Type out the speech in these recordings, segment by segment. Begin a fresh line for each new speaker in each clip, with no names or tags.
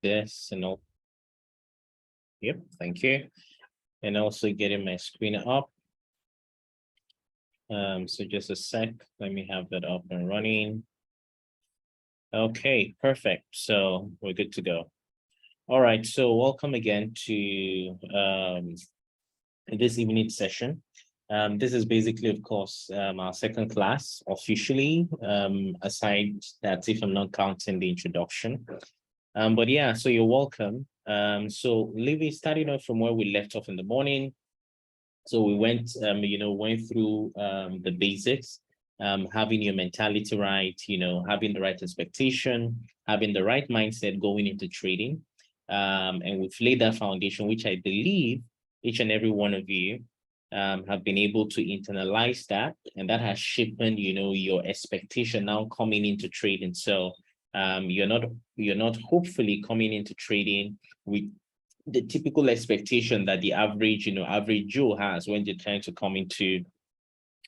this and all. Yep, thank you. And also getting my screen up. So just a sec, let me have that up and running. Okay, perfect. So we're good to go. All right, so welcome again to this evening session. This is basically, of course, our second class officially, aside that if I'm not counting the introduction. But yeah, so you're welcome. So Livy, starting off from where we left off in the morning. So we went, went through the basics, having your mentality right, having the right expectation, having the right mindset going into trading. And we've laid that foundation, which I believe each and every one of you have been able to internalize that, and that has shaped, your expectation now coming into trading. So you're not hopefully coming into trading with the typical expectation that the average Joe has when they're trying to come into,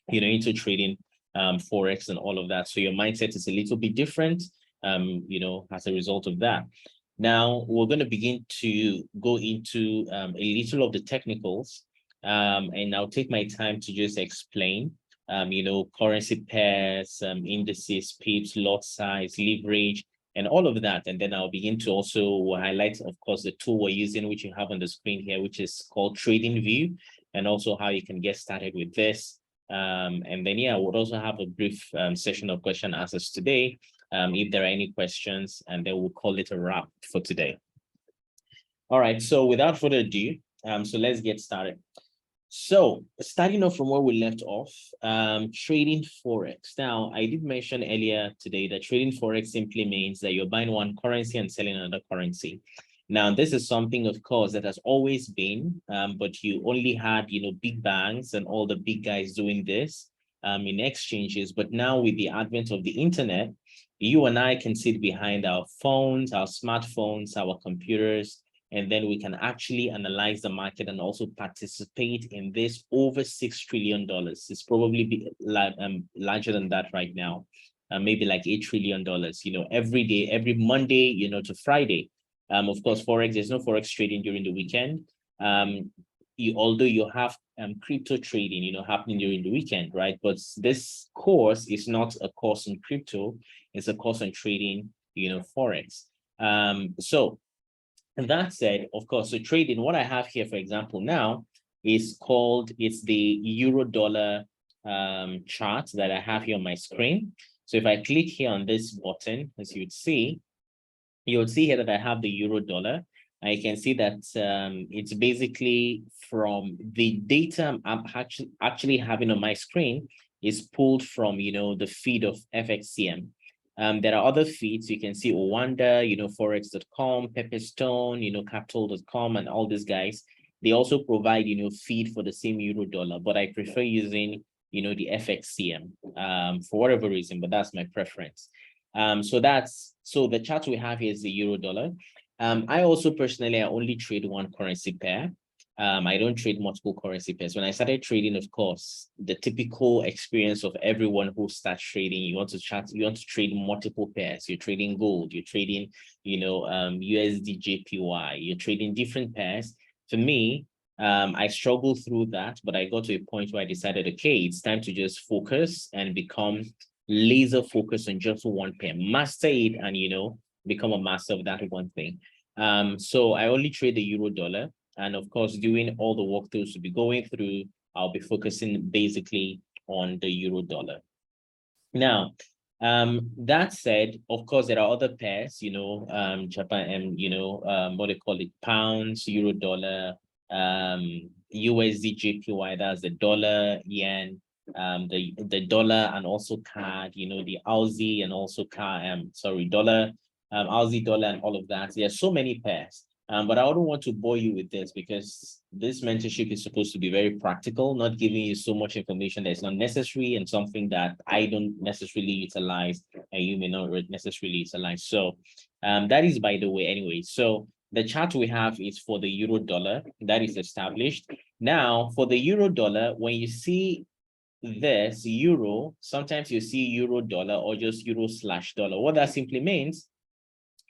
into trading, Forex and all of that. So your mindset is a little bit different, as a result of that. Now we're going to begin to go into a little of the technicals, and I'll take my time to just explain, currency pairs, indices, pips, lot size, leverage, and all of that. And then I'll begin to also highlight, of course, the tool we're using, which you have on the screen here, which is called TradingView, and also how you can get started with this. And then, yeah, we'll also have a brief session of question and answers today, if there are any questions, and then we'll call it a wrap for today. All right, so without further ado, so let's get started. So starting off from where we left off, trading Forex. Now, I did mention earlier today that trading Forex simply means that you're buying one currency and selling another currency. Now, this is something, of course, that has always been, but you only had, big banks and all the big guys doing this in exchanges. But now with the advent of the internet, you and I can sit behind our phones, our smartphones, our computers, and then we can actually analyze the market and also participate in this over $6 trillion. It's probably larger than that right now, maybe like $8 trillion, every day, every Monday, to Friday. Of course, Forex, there's no Forex trading during the weekend. Although you have crypto trading, happening during the weekend, right? But this course is not a course in crypto, it's a course on trading, Forex. So that said, of course, so trading, what I have here, for example, now is it's the euro dollar chart that I have here on my screen. So if I click here on this button, as you would see here that I have the euro dollar. I can see that it's basically from the data I'm actually having on my screen is pulled from, the feed of FXCM. There are other feeds. You can see Owanda, Forex.com, Pepperstone, Capital.com, and all these guys. They also provide, feed for the same euro dollar, but I prefer using, the FXCM for whatever reason, but that's my preference. So the chart we have here is the euro dollar. I also personally, I only trade one currency pair. I don't trade multiple currency pairs. When I started trading, of course, the typical experience of everyone who starts trading, you want to trade multiple pairs. You're trading gold, you're trading, USD JPY, you're trading different pairs. For me, I struggled through that, but I got to a point where I decided, okay, it's time to just focus and become laser focused on just one pair, master it, and become a master of that one thing. So I only trade the euro dollar. And of course, doing all the walkthroughs to be going through, I'll be focusing basically on the euro dollar. Now, that said, of course, there are other pairs, Japan and, what they call it, pounds, euro dollar, USD JPY, that's the dollar, yen, the dollar and also CAD, the Aussie and also dollar, Aussie dollar and all of that. There are so many pairs. But I don't want to bore you with this because this mentorship is supposed to be very practical, not giving you so much information that is not necessary and something that I don't necessarily utilize and you may not necessarily utilize. So that is by the way anyway. So the chart we have is for the euro dollar that is established. Now for the euro dollar, when you see this euro, sometimes you see euro dollar or just euro/dollar. What that simply means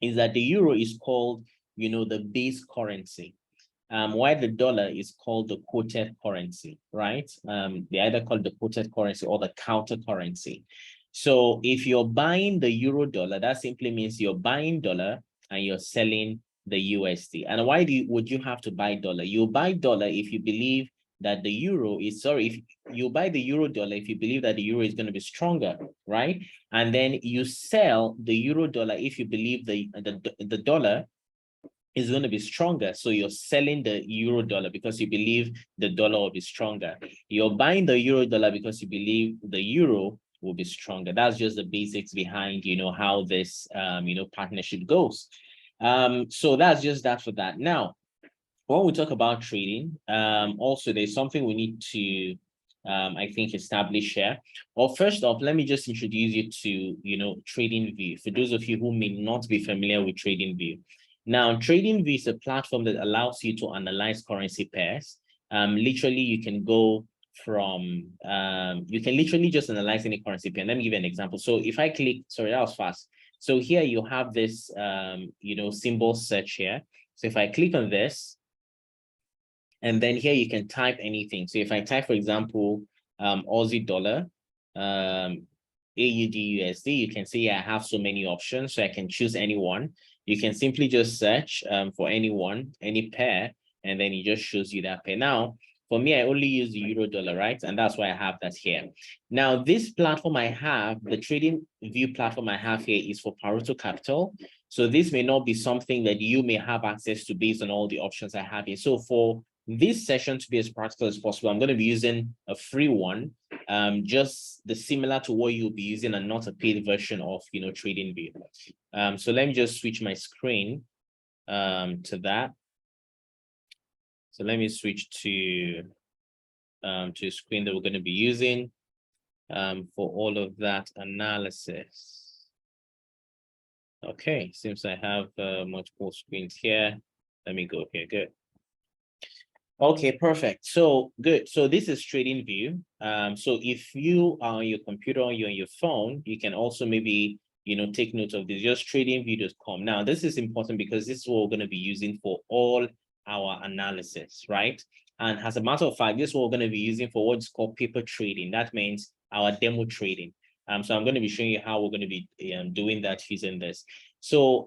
is that the euro is called the base currency. While the dollar is called the quoted currency, right? They either call it the quoted currency or the counter currency. So if you're buying the euro dollar, that simply means you're buying dollar and you're selling the USD. And why would you have to buy dollar? You buy dollar if you believe that the euro is, if you buy the euro dollar if you believe that the euro is going to be stronger, right? And then you sell the euro dollar if you believe the dollar is going to be stronger. So you're selling the euro dollar because you believe the dollar will be stronger. You're buying the euro dollar because you believe the euro will be stronger. That's just the basics behind, how this, partnership goes. So that's just that for that. Now, when we talk about trading, also there's something we need to, I think, establish here. Well, first off, let me just introduce you to, TradingView. For those of you who may not be familiar with TradingView. Now, TradingView is a platform that allows you to analyze currency pairs. Literally, you can go from, you can literally just analyze any currency pair. Let me give you an example. So if I click, sorry, that was fast. So here you have this, symbol search here. So if I click on this, and then here you can type anything. So if I type, for example, Aussie dollar, AUD USD, you can see I have so many options. So I can choose any one. You can simply just search for anyone, any pair, and then it just shows you that pair. Now, for me, I only use the euro dollar, right? And that's why I have that here. Now, this platform I have, the TradingView platform I have here is for ParutoCapital. So this may not be something that you may have access to based on all the options I have here. So for this session to be as practical as possible, I'm going to be using a free one, just similar to what you'll be using and not a paid version of, TradingView. So let me just switch my screen to that. So let me switch to a screen that we're going to be using for all of that analysis. Okay, seems I have multiple screens here. Let me go here. Good. Okay, perfect. So good. So this is TradingView. So if you are on your computer or you're on your phone, you can also maybe take note of this. Just tradingview.com. Now, this is important because this is what we're going to be using for all our analysis, right? And as a matter of fact, this is what we're going to be using for what's called paper trading. That means our demo trading. So I'm going to be showing you how we're going to be doing that using this. So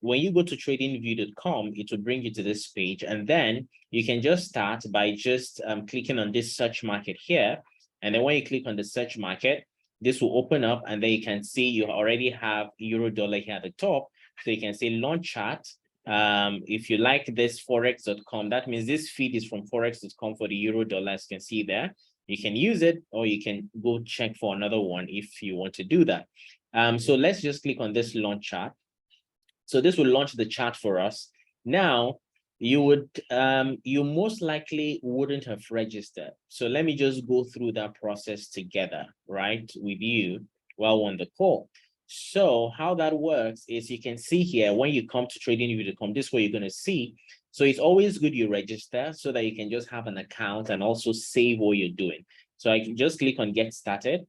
when you go to tradingview.com, it will bring you to this page, and then you can just start by just clicking on this search market here. And then when you click on the search market, this will open up, and then you can see you already have euro dollar here at the top. So you can say launch chart. If you like this forex.com, that means this feed is from forex.com for the euro dollar, as you can see there. You can use it, or you can go check for another one if you want to do that. So let's just click on this launch chart. So this will launch the chart for us. Now, you most likely wouldn't have registered. So let me just go through that process together, right, with you while we're on the call. So how that works is you can see here, when you come to TradingView.com, this is what you're going to see. So it's always good you register so that you can just have an account and also save what you're doing. So I can just click on get started.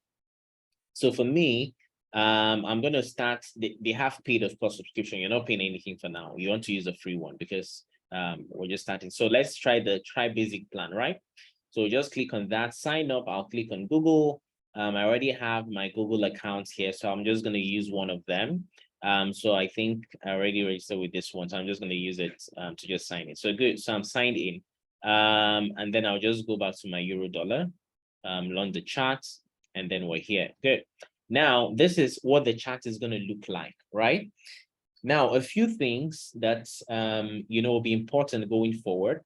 So for me, I'm going to start, they have paid, of course, subscription. You're not paying anything for now. You want to use a free one because we're just starting. So let's try the basic plan, right? So just click on that, sign up. I'll click on Google. I already have my Google accounts here, so I'm just going to use one of them. So I think I already registered with this one, so I'm just going to use it to just sign in. So good. So I'm signed in, and then I'll just go back to my euro dollar, launch the chart, and then we're here. Good. Now, this is what the chart is going to look like, right? Now, a few things that will be important going forward.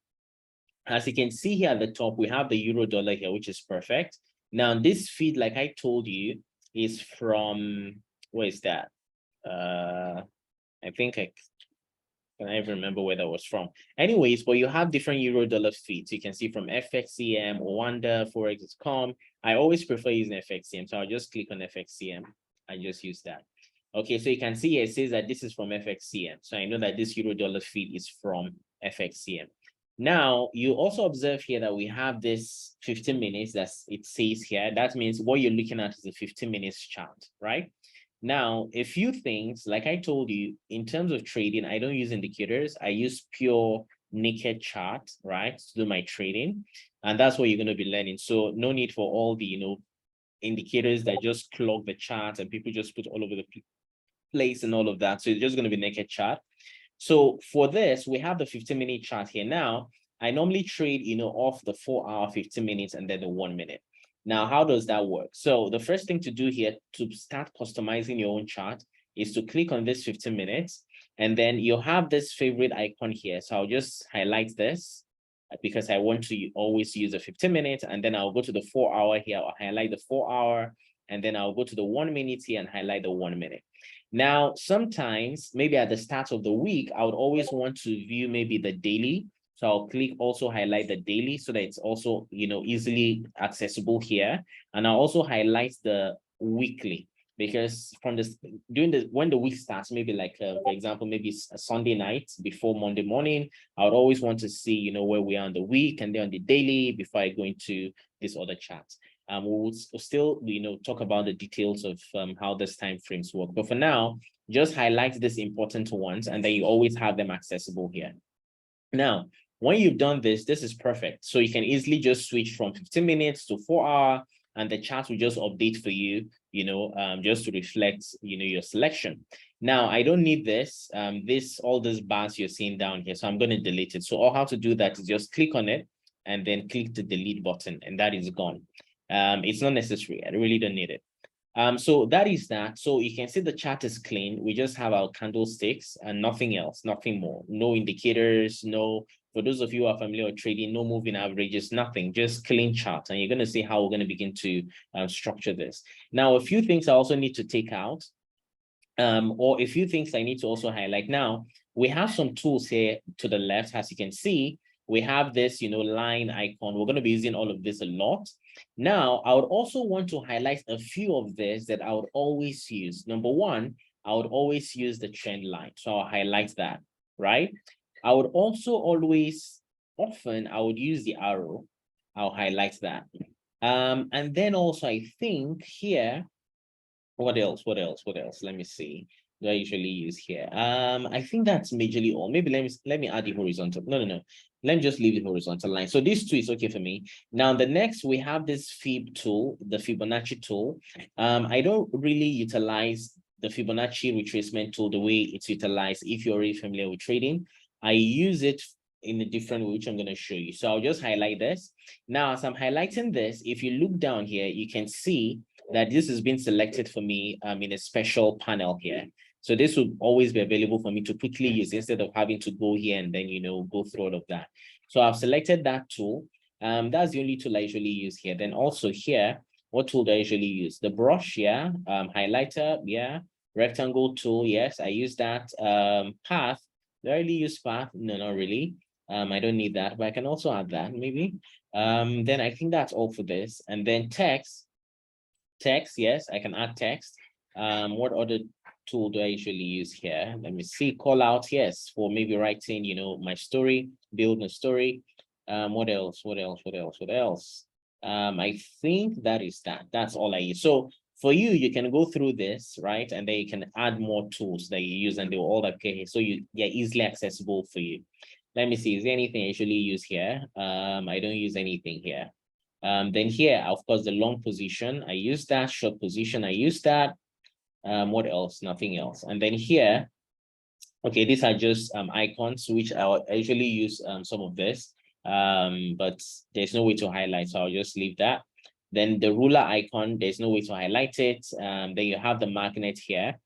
As you can see here at the top, we have the euro dollar here, which is perfect. Now, this feed, like I told you, is from, where is that? I think I can't even remember where that was from. Anyways, but you have different euro dollar feeds. You can see from FXCM, Rwanda, Forex.com. I always prefer using FXCM, so I'll just click on FXCM and just use that. Okay, so you can see here, it says that this is from FXCM. So I know that this euro dollar feed is from FXCM. Now, you also observe here that we have this 15 minutes that it says here. That means what you're looking at is a 15 minutes chart, right? Now, a few things, like I told you, in terms of trading, I don't use indicators. I use pure naked chart, right, to do my trading. And that's what you're going to be learning. So no need for all the, indicators that just clog the chart and people just put all over the place and all of that. So it's just going to be naked chart. So for this, we have the 15-minute chart here. Now, I normally trade, off the 4-hour, 15 minutes, and then the 1 minute. Now, how does that work? So the first thing to do here to start customizing your own chart is to click on this 15 minutes, and then you'll have this favorite icon here. So I'll just highlight this because I want to always use the 15 minutes, and then I'll go to the 4-hour here. I'll highlight the 4-hour, and then I'll go to the 1 minute here and highlight the 1 minute. Now, sometimes maybe at the start of the week, I would always want to view maybe the daily. So I'll click also highlight the daily so that it's also, easily accessible here. And I'll also highlight the weekly because from this when the week starts, maybe like, for example, maybe it's a Sunday night before Monday morning, I would always want to see, where we are on the week and then on the daily before I go into this other chart. We will still, talk about the details of how this time frames work. But for now, just highlight these important ones, and then you always have them accessible here. Now, when you've done this, this is perfect. So you can easily just switch from 15 minutes to 4-hour, and the chart will just update for you, just to reflect, your selection. Now, I don't need this, all these bars you're seeing down here. So I'm going to delete it. So all how to do that is just click on it and then click the delete button, and that is gone. It's not necessary. I really don't need it. So that is that. So you can see the chart is clean. We just have our candlesticks and nothing else, nothing more. No indicators, for those of you who are familiar with trading, no moving averages, nothing, just clean chart. And you're going to see how we're going to begin to structure this. Now, a few things I also need to take out, or a few things I need to also highlight. Now, we have some tools here to the left, as you can see. We have this, line icon. We're going to be using all of this a lot. Now, I would also want to highlight a few of this that I would always use. Number one, I would always use the trend line. So I'll highlight that, right? I would also often, I would use the arrow. I'll highlight that. And then also, I think here, what else? Let me see. Do I usually use here? I think that's majorly all. Maybe let me add the horizontal. No. Let me just leave the horizontal line. So this two is okay for me. Now the next we have this Fib tool, the Fibonacci tool. I don't really utilize the Fibonacci retracement tool the way it's utilized if you're already familiar with trading. I use it in a different way, which I'm going to show you. So I'll just highlight this. Now, as I'm highlighting this, if you look down here, you can see that this has been selected for me in a special panel here. So this will always be available for me to quickly use instead of having to go here and then, go through all of that. So I've selected that tool. That's the only tool I usually use here. Then also here, what tool do I usually use? The brush, yeah. Highlighter, yeah. Rectangle tool, yes, I use that. Path, do I really use path? No, not really. I don't need that, but I can also add that maybe. Then I think that's all for this. And then text, yes, I can add text. What other tool do I usually use here? Let me see. Call out, yes, for maybe writing, my story, build a story. What else? I think that is that. That's all I use. So for you, you can go through this, right? And then you can add more tools that you use and they will all appear here. So they're easily accessible for you. Let me see, is there anything I usually use here? I don't use anything here. Then here, of course, the long position, I use that. Short position, I use that. What else? Nothing else. And then here, okay, these are just icons, which I usually use some of this, but there's no way to highlight, so I'll just leave that. Then the ruler icon, there's no way to highlight it. Then you have the magnet here.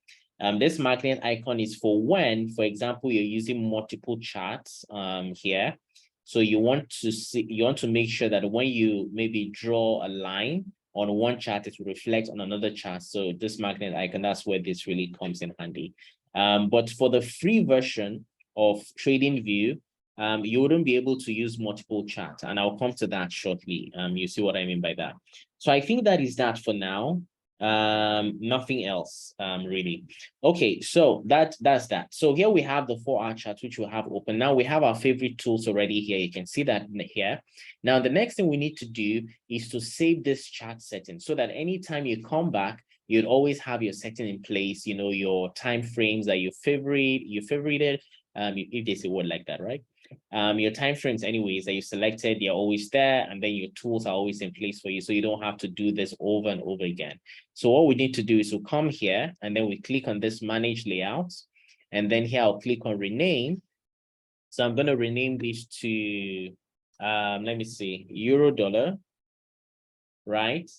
This magnet icon is for when, for example, you're using multiple charts here. So you want to make sure that when you maybe draw a line on one chart, it will reflect on another chart. So this magnet icon, that's where this really comes in handy. But for the free version of TradingView, you wouldn't be able to use multiple charts, and I'll come to that shortly. You see what I mean by that. So I think that is that for now. Nothing else really. Okay, so that's that. So here we have the 4-hour chart, which we have open. Now we have our favorite tools already here. You can see that here. Now the next thing we need to do is to save this chart setting so that anytime you come back, you'd always have your setting in place, you know, your time frames that you favorited, if there's a word like that, right? Your time frames anyways that you selected, they're always there, and then your tools are always in place for you, so you don't have to do this over and over again. So what we need to do is to come here, and then we click on this manage layouts, and then here I'll click on rename. So I'm going to rename this to let me see, euro dollar, right?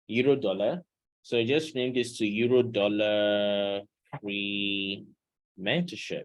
Euro dollar. So just name this to euro dollar free mentorship.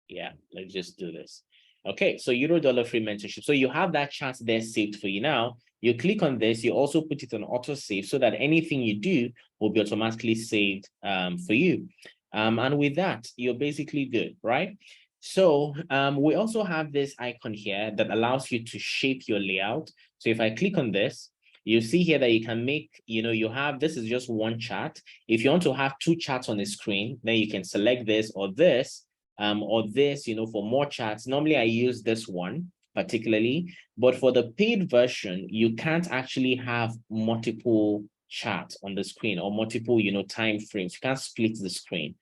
Yeah, let's just do this. Okay, so euro dollar free mentorship. So you have that chart there saved for you now. You click on this, you also put it on auto save so that anything you do will be automatically saved for you. And with that, you're basically good, right? So we also have this icon here that allows you to shape your layout. So if I click on this, you see here that you can make, you know, you have, this is just one chart. If you want to have 2 charts on the screen, then you can select this, or this, you know, for more charts. Normally I use this one particularly, but for the paid version, you can't actually have multiple charts on the screen or multiple, you know, time frames. You can't split the screen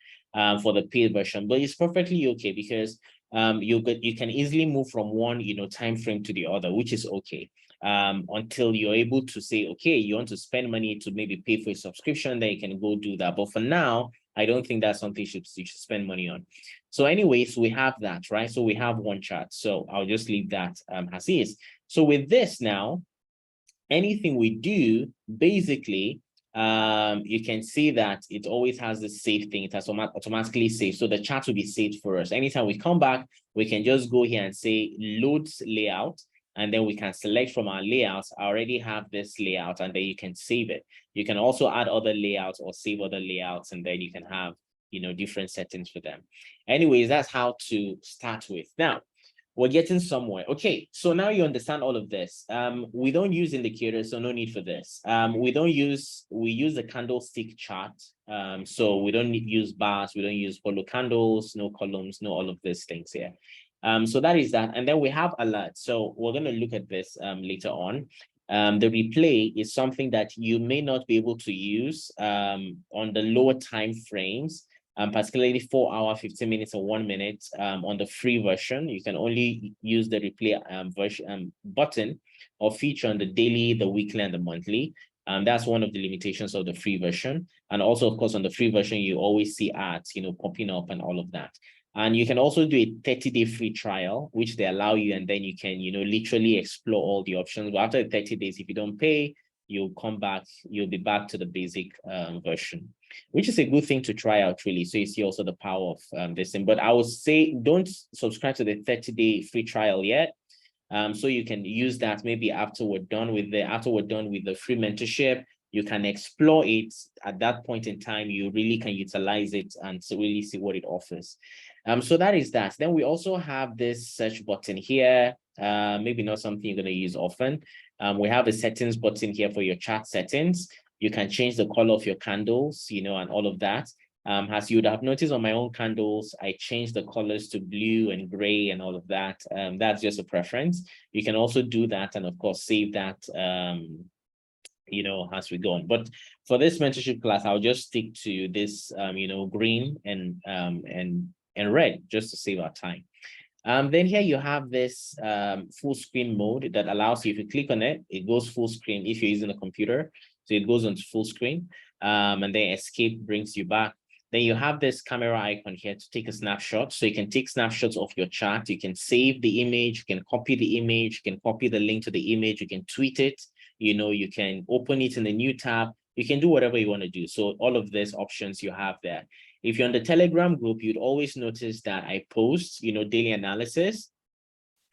for the paid version, but it's perfectly okay because you can easily move from one, you know, time frame to the other, which is okay. Until you're able to say, okay, you want to spend money to maybe pay for a subscription, then you can go do that. But for now, I don't think that's something you should spend money on. So anyways, we have that, right? So we have one chart. So I'll just leave that as is. So with this now, anything we do, basically, you can see that it always has the save thing. It has automatically saved. So the chart will be saved for us. Anytime we come back, we can just go here and say load layout. And then we can select from our layouts. I already have this layout, and then you can save it. You can also add other layouts or save other layouts, and then you can have, you know, different settings for them. Anyways, that's how to start with. Now, we're getting somewhere. Okay, so now you understand all of this. We don't use indicators, so no need for this. We use the candlestick chart. So we don't use bars, we don't use follow candles, no columns, no all of these things here. So that is that. And then we have alerts. So we're going to look at this later on. The replay is something that you may not be able to use on the lower time frames, particularly 4 hour, 15 minutes, or 1 minute on the free version. You can only use the replay version button or feature on the daily, the weekly, and the monthly. That's one of the limitations of the free version. And also, of course, on the free version, you always see ads, you know, popping up and all of that. And you can also do a 30-day free trial, which they allow you, and then you can, you know, literally explore all the options. But after 30 days, if you don't pay, you'll come back, you'll be back to the basic version, which is a good thing to try out, really. So you see also the power of this thing. But I would say don't subscribe to the 30-day free trial yet. So you can use that maybe after we're done with the free mentorship. You can explore it at that point in time. You really can utilize it and so really see what it offers. So that is that. Then we also have this search button here. Maybe not something you're going to use often. We have a settings button here for your chart settings. You can change the color of your candles, you know, and all of that. As you would have noticed on my own candles, I changed the colors to blue and gray and all of that. That's just a preference. You can also do that and, of course, save that, you know, as we go on. But for this mentorship class, I'll just stick to this, you know, green and red, just to save our time. Then here you have this full screen mode that allows you, if you click on it, it goes full screen if you're using a computer. So it goes on full screen, and then escape brings you back. Then you have this camera icon here to take a snapshot. So you can take snapshots of your chart. You can save the image, you can copy the image, you can copy the link to the image, you can tweet it, you know, you can open it in a new tab, you can do whatever you want to do. So all of these options you have there. If you're on the Telegram group, you'd always notice that I post, you know, daily analysis.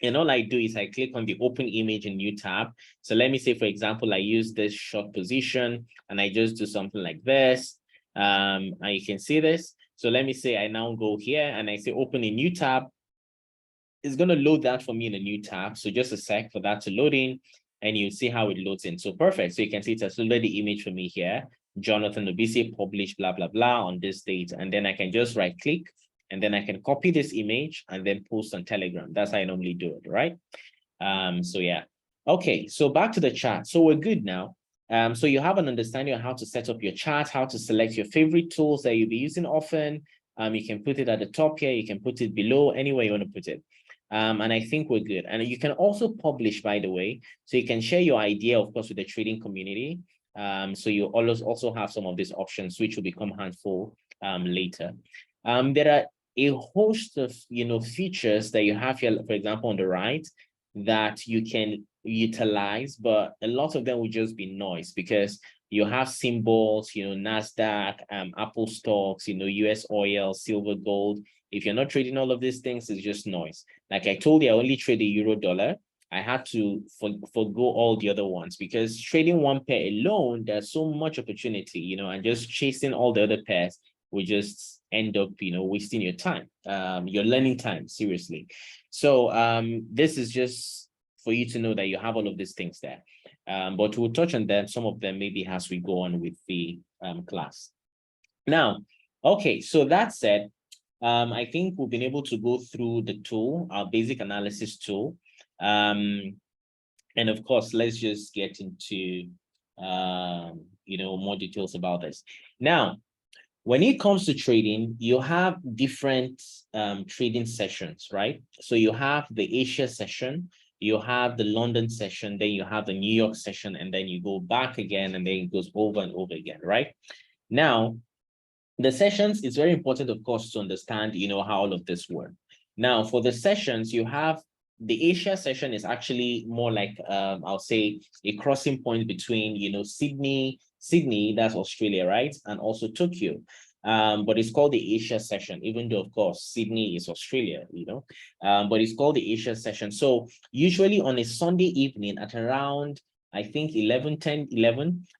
And all I do is I click on the open image in new tab. So let me say, for example, I use this short position and I just do something like this. And you can see this. So let me say I now go here and I say open a new tab. It's going to load that for me in a new tab. So just a sec for that to load in, and you see how it loads in. So perfect. So you can see it has loaded the image for me here. Jonathan Obisi published blah, blah, blah on this date. And then I can just right click and then I can copy this image and then post on Telegram. That's how I normally do it, right? So yeah. Okay, so back to the chart. So we're good now. So you have an understanding on how to set up your chart, how to select your favorite tools that you'll be using often. You can put it at the top here, you can put it below, anywhere you want to put it. And I think we're good. And you can also publish, by the way, so you can share your idea, of course, with the trading community. So you always also have some of these options, which will become handful later. There are a host of features that you have here, for example, on the right, that you can utilize, but a lot of them will just be noise because you have symbols, NASDAQ, Apple stocks, US oil, silver, gold. If you're not trading all of these things, it's just noise. Like I told you, I only trade the euro dollar. I had to forgo all the other ones because trading one pair alone, there's so much opportunity, and just chasing all the other pairs will just end up, wasting your time, your learning time, seriously. So this is just for you to know that you have all of these things there. But we'll touch on them, some of them maybe as we go on with the class. Now, okay, so that said, I think we've been able to go through the tool, our basic analysis tool. And of course, let's just get into, more details about this. Now, when it comes to trading, you have different trading sessions, right? So you have the Asia session, you have the London session, then you have the New York session, and then you go back again, and then it goes over and over again, right? Now, the sessions, it's very important, of course, to understand, how all of this works. Now, for the sessions, you have the Asia session is actually more like, I'll say, a crossing point between, Sydney, that's Australia, right? And also Tokyo. But it's called the Asia session, even though, of course, Sydney is Australia, but it's called the Asia session. So usually on a Sunday evening at around, I think 11,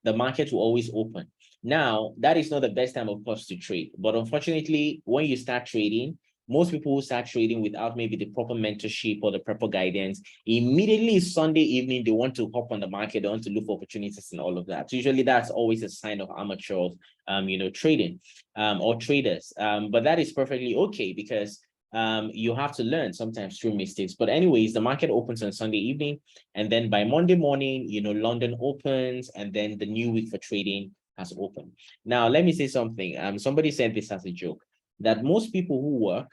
the market will always open. Now, that is not the best time, of course, to trade. But unfortunately, when you start trading, most people who start trading without maybe the proper mentorship or the proper guidance, immediately Sunday evening, they want to hop on the market, they want to look for opportunities and all of that. So usually that's always a sign of amateurs, trading or traders. But that is perfectly okay because you have to learn sometimes through mistakes. But anyways, the market opens on Sunday evening. And then by Monday morning, London opens and then the new week for trading has opened. Now, let me say something. Somebody said this as a joke, that most people who work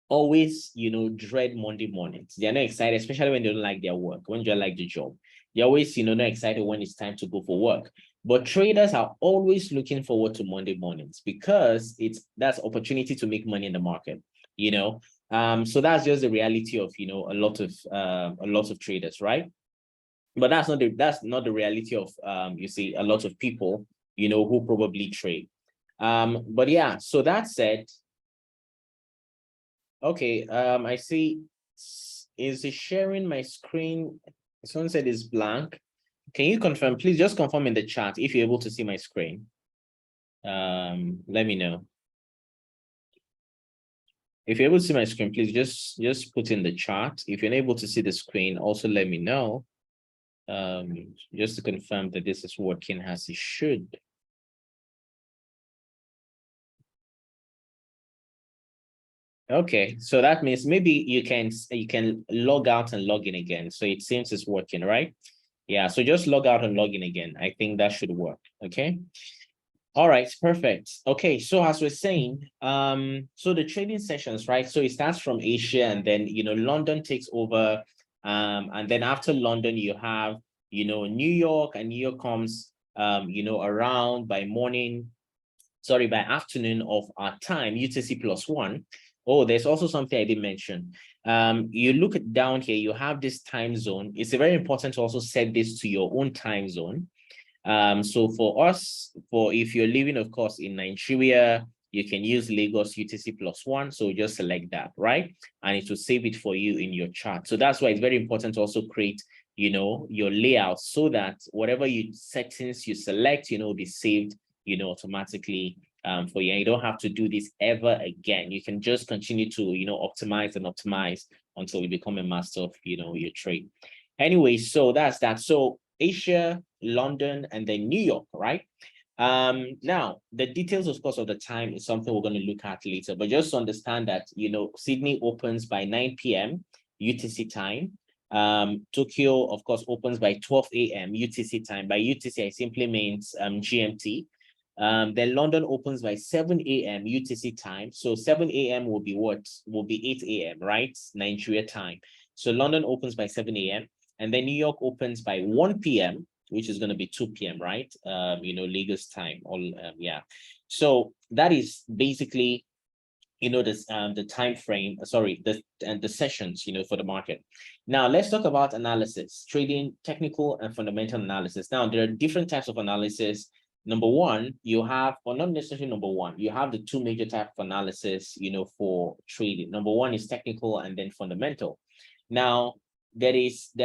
always, dread Monday mornings. They're not excited, especially when they don't like their work, when they don't like the job. They're always, not excited when it's time to go for work. But traders are always looking forward to Monday mornings because that's opportunity to make money in the market, So that's just the reality of, a lot of traders, right? But that's not the reality of, you see, a lot of people, who probably trade. But yeah, so that said, okay, I see, is it sharing my screen? Someone said it's blank. Can you confirm? Please just confirm in the chat if you're able to see my screen. Let me know. If you're able to see my screen, please just put in the chat. If you're unable to see the screen, also let me know. Just to confirm that this is working as it should. Okay, so that means maybe you can log out and log in again. So it seems it's working, right? Yeah, so just log out and log in again. I think that should work. Okay. All right, perfect. Okay, so as we're saying, so the trading sessions, right? So it starts from Asia and then London takes over. And then after London, you have New York, and New York comes around by afternoon of our time, UTC +1. Oh, there's also something I didn't mention. You look down here, you have this time zone. It's very important to also set this to your own time zone. So for us, if you're living, of course, in Nigeria, you can use Lagos UTC +1. So just select that, right? And it will save it for you in your chart. So that's why it's very important to also create, your layout so that whatever settings you select, will be saved, automatically for you. And you don't have to do this ever again. You can just continue to, optimize and optimize until you become a master of, your trade. Anyway, so that's that. So Asia, London, and then New York, right? Now the details, of course, of the time is something we're going to look at later, but just understand that, Sydney opens by 9 p.m. UTC time. Tokyo, of course, opens by 12 a.m. UTC time. By UTC, I simply means GMT. Then London opens by 7 a.m. UTC time. So 7 a.m. will be what? Will be 8 a.m., right? Nigeria time. So London opens by 7 a.m. And then New York opens by 1 p.m., which is going to be 2 p.m., right? Lagos time. Yeah. So that is basically, this the time frame, the sessions, for the market. Now let's talk about analysis, trading, technical and fundamental analysis. Now there are different types of analysis. Number one, you have, or not necessarily number one, you have the two major types of analysis, for trading. Number one is technical and then fundamental. Now, there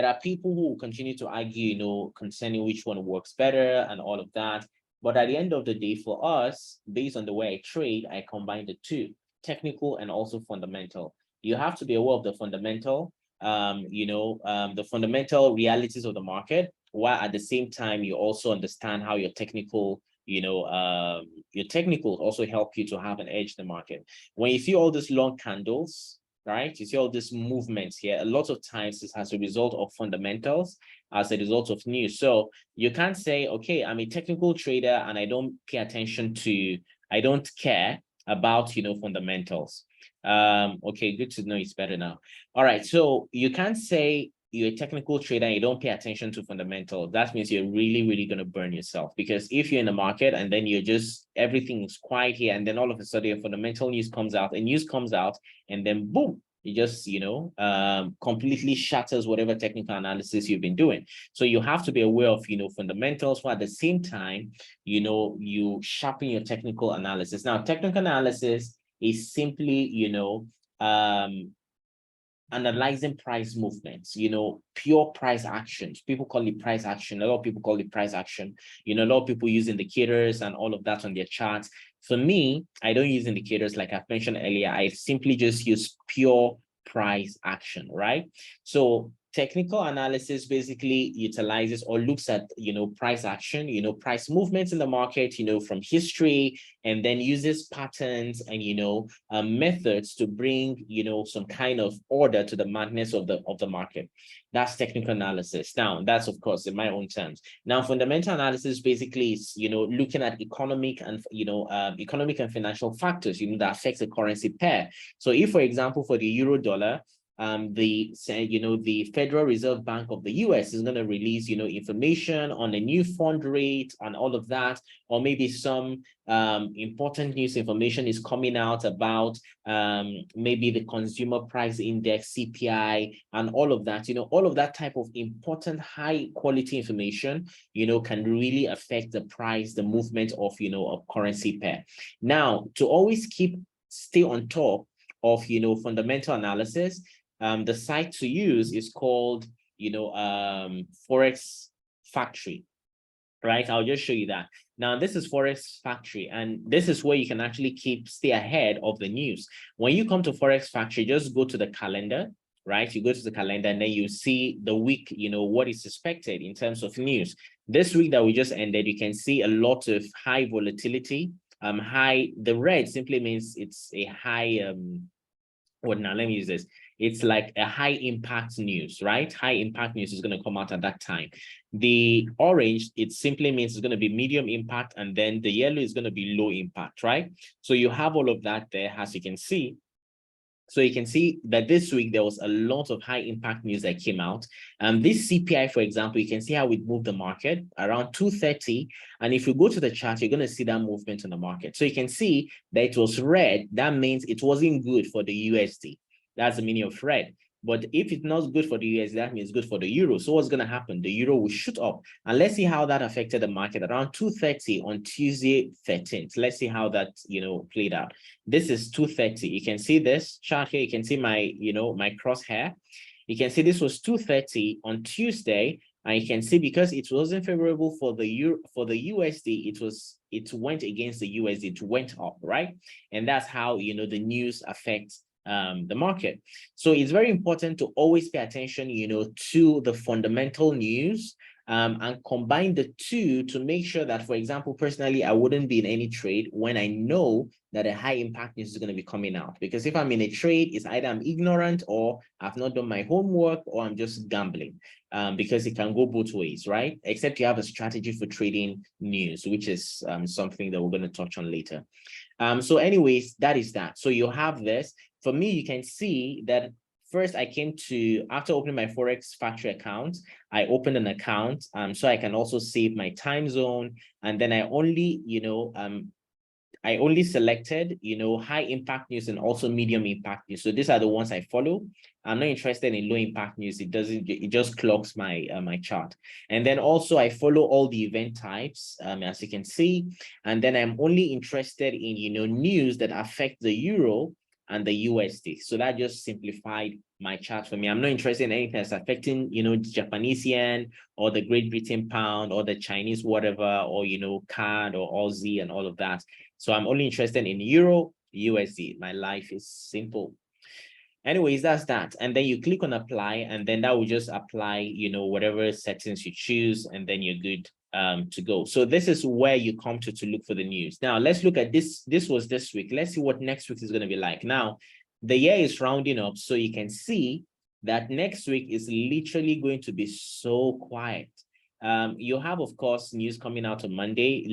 are people who continue to argue, concerning which one works better and all of that. But at the end of the day, for us, based on the way I trade, I combine the two, technical and also fundamental. You have to be aware of the fundamental, the fundamental realities of the market, while at the same time, you also understand how your technical, your technicals also help you to have an edge in the market. When you see all these long candles, right, you see all these movements here, a lot of times it's as a result of fundamentals, as a result of news. So you can't say, okay, I'm a technical trader and I don't pay attention to, I don't care about, fundamentals. Okay, good to know, it's better now. All right, so you can't say you're a technical trader and you don't pay attention to fundamentals. That means you're really, really going to burn yourself, because if you're in the market and then you're just, everything is quiet here, and then all of a sudden your fundamental news comes out, and then boom, it just, completely shatters whatever technical analysis you've been doing. So you have to be aware of, fundamentals, while at the same time, you sharpen your technical analysis. Now, technical analysis is simply, analyzing price movements, pure price actions. People call it price action. A lot of people call it price action. A lot of people use indicators and all of that on their charts. For me, I don't use indicators like I've mentioned earlier. I simply just use pure price action, right? So technical analysis basically utilizes or looks at, price action, price movements in the market, from history, and then uses patterns and, methods to bring, some kind of order to the madness of the market. That's technical analysis. Now, that's, of course, in my own terms. Now, fundamental analysis basically is, looking at economic and, economic and financial factors, that affects the currency pair. So if, for example, for the euro dollar, the Federal Reserve Bank of the US is going to release, information on a new fund rate and all of that, or maybe some important news information is coming out about maybe the consumer price index, CPI, and all of that, all of that type of important high quality information, can really affect the price, the movement of, a currency pair. Now, to always stay on top of, fundamental analysis, the site to use is called, Forex Factory, right? I'll just show you that. Now, this is Forex Factory, and this is where you can actually stay ahead of the news. When you come to Forex Factory, just go to the calendar, right? You go to the calendar and then you see the week, what is expected in terms of news. This week that we just ended, you can see a lot of high volatility. The red simply means it's a high, let me use this. It's like a high impact news, right? High impact news is going to come out at that time. The orange, it simply means it's going to be medium impact, and then the yellow is going to be low impact, right? So you have all of that there, as you can see. So you can see that this week there was a lot of high impact news that came out. This CPI, for example, you can see how it moved the market around 230. And if you go to the chart, you're going to see that movement in the market. So you can see that it was red. That means it wasn't good for the USD. That's the meaning of red. But if it's not good for the USD, that means it's good for the euro. So what's going to happen? The euro will shoot up. And let's see how that affected the market around 230 on Tuesday 13th. Let's see how that, played out. This is 230. You can see this chart here. You can see my, my crosshair. You can see this was 230 on Tuesday. And you can see because it wasn't favorable for the USD, it went against the USD, it went up, right? And that's how, the news affects the market. So it's very important to always pay attention, to the fundamental news and combine the two to make sure that, for example, personally, I wouldn't be in any trade when I know that a high impact news is going to be coming out. Because if I'm in a trade, it's either I'm ignorant or I've not done my homework or I'm just gambling, because it can go both ways, right? Except you have a strategy for trading news, which is something that we're going to touch on later. So anyways, that is that. So you have this. For me, you can see that first I came to, after opening my Forex factory account, I opened an account so I can also save my time zone. And then I only, I only selected, high impact news and also medium impact news. So these are the ones I follow. I'm not interested in low impact news. It just clocks my my chart. And then also I follow all the event types, as you can see. And then I'm only interested in, news that affect the euro and the USD. So that just simplified my chart for me. I'm not interested in anything that's affecting, Japanese yen or the Great Britain pound or the Chinese whatever, or, CAD or Aussie and all of that. So I'm only interested in euro, USD. My life is simple. Anyways, that's that. And then you click on apply, and then that will just apply, whatever settings you choose, and then you're good to go. So this is where you come to look for the news. Now, let's look at this. This was this week. Let's see what next week is going to be like. Now, the year is rounding up, so you can see that next week is literally going to be so quiet. You have, of course, news coming out on Monday,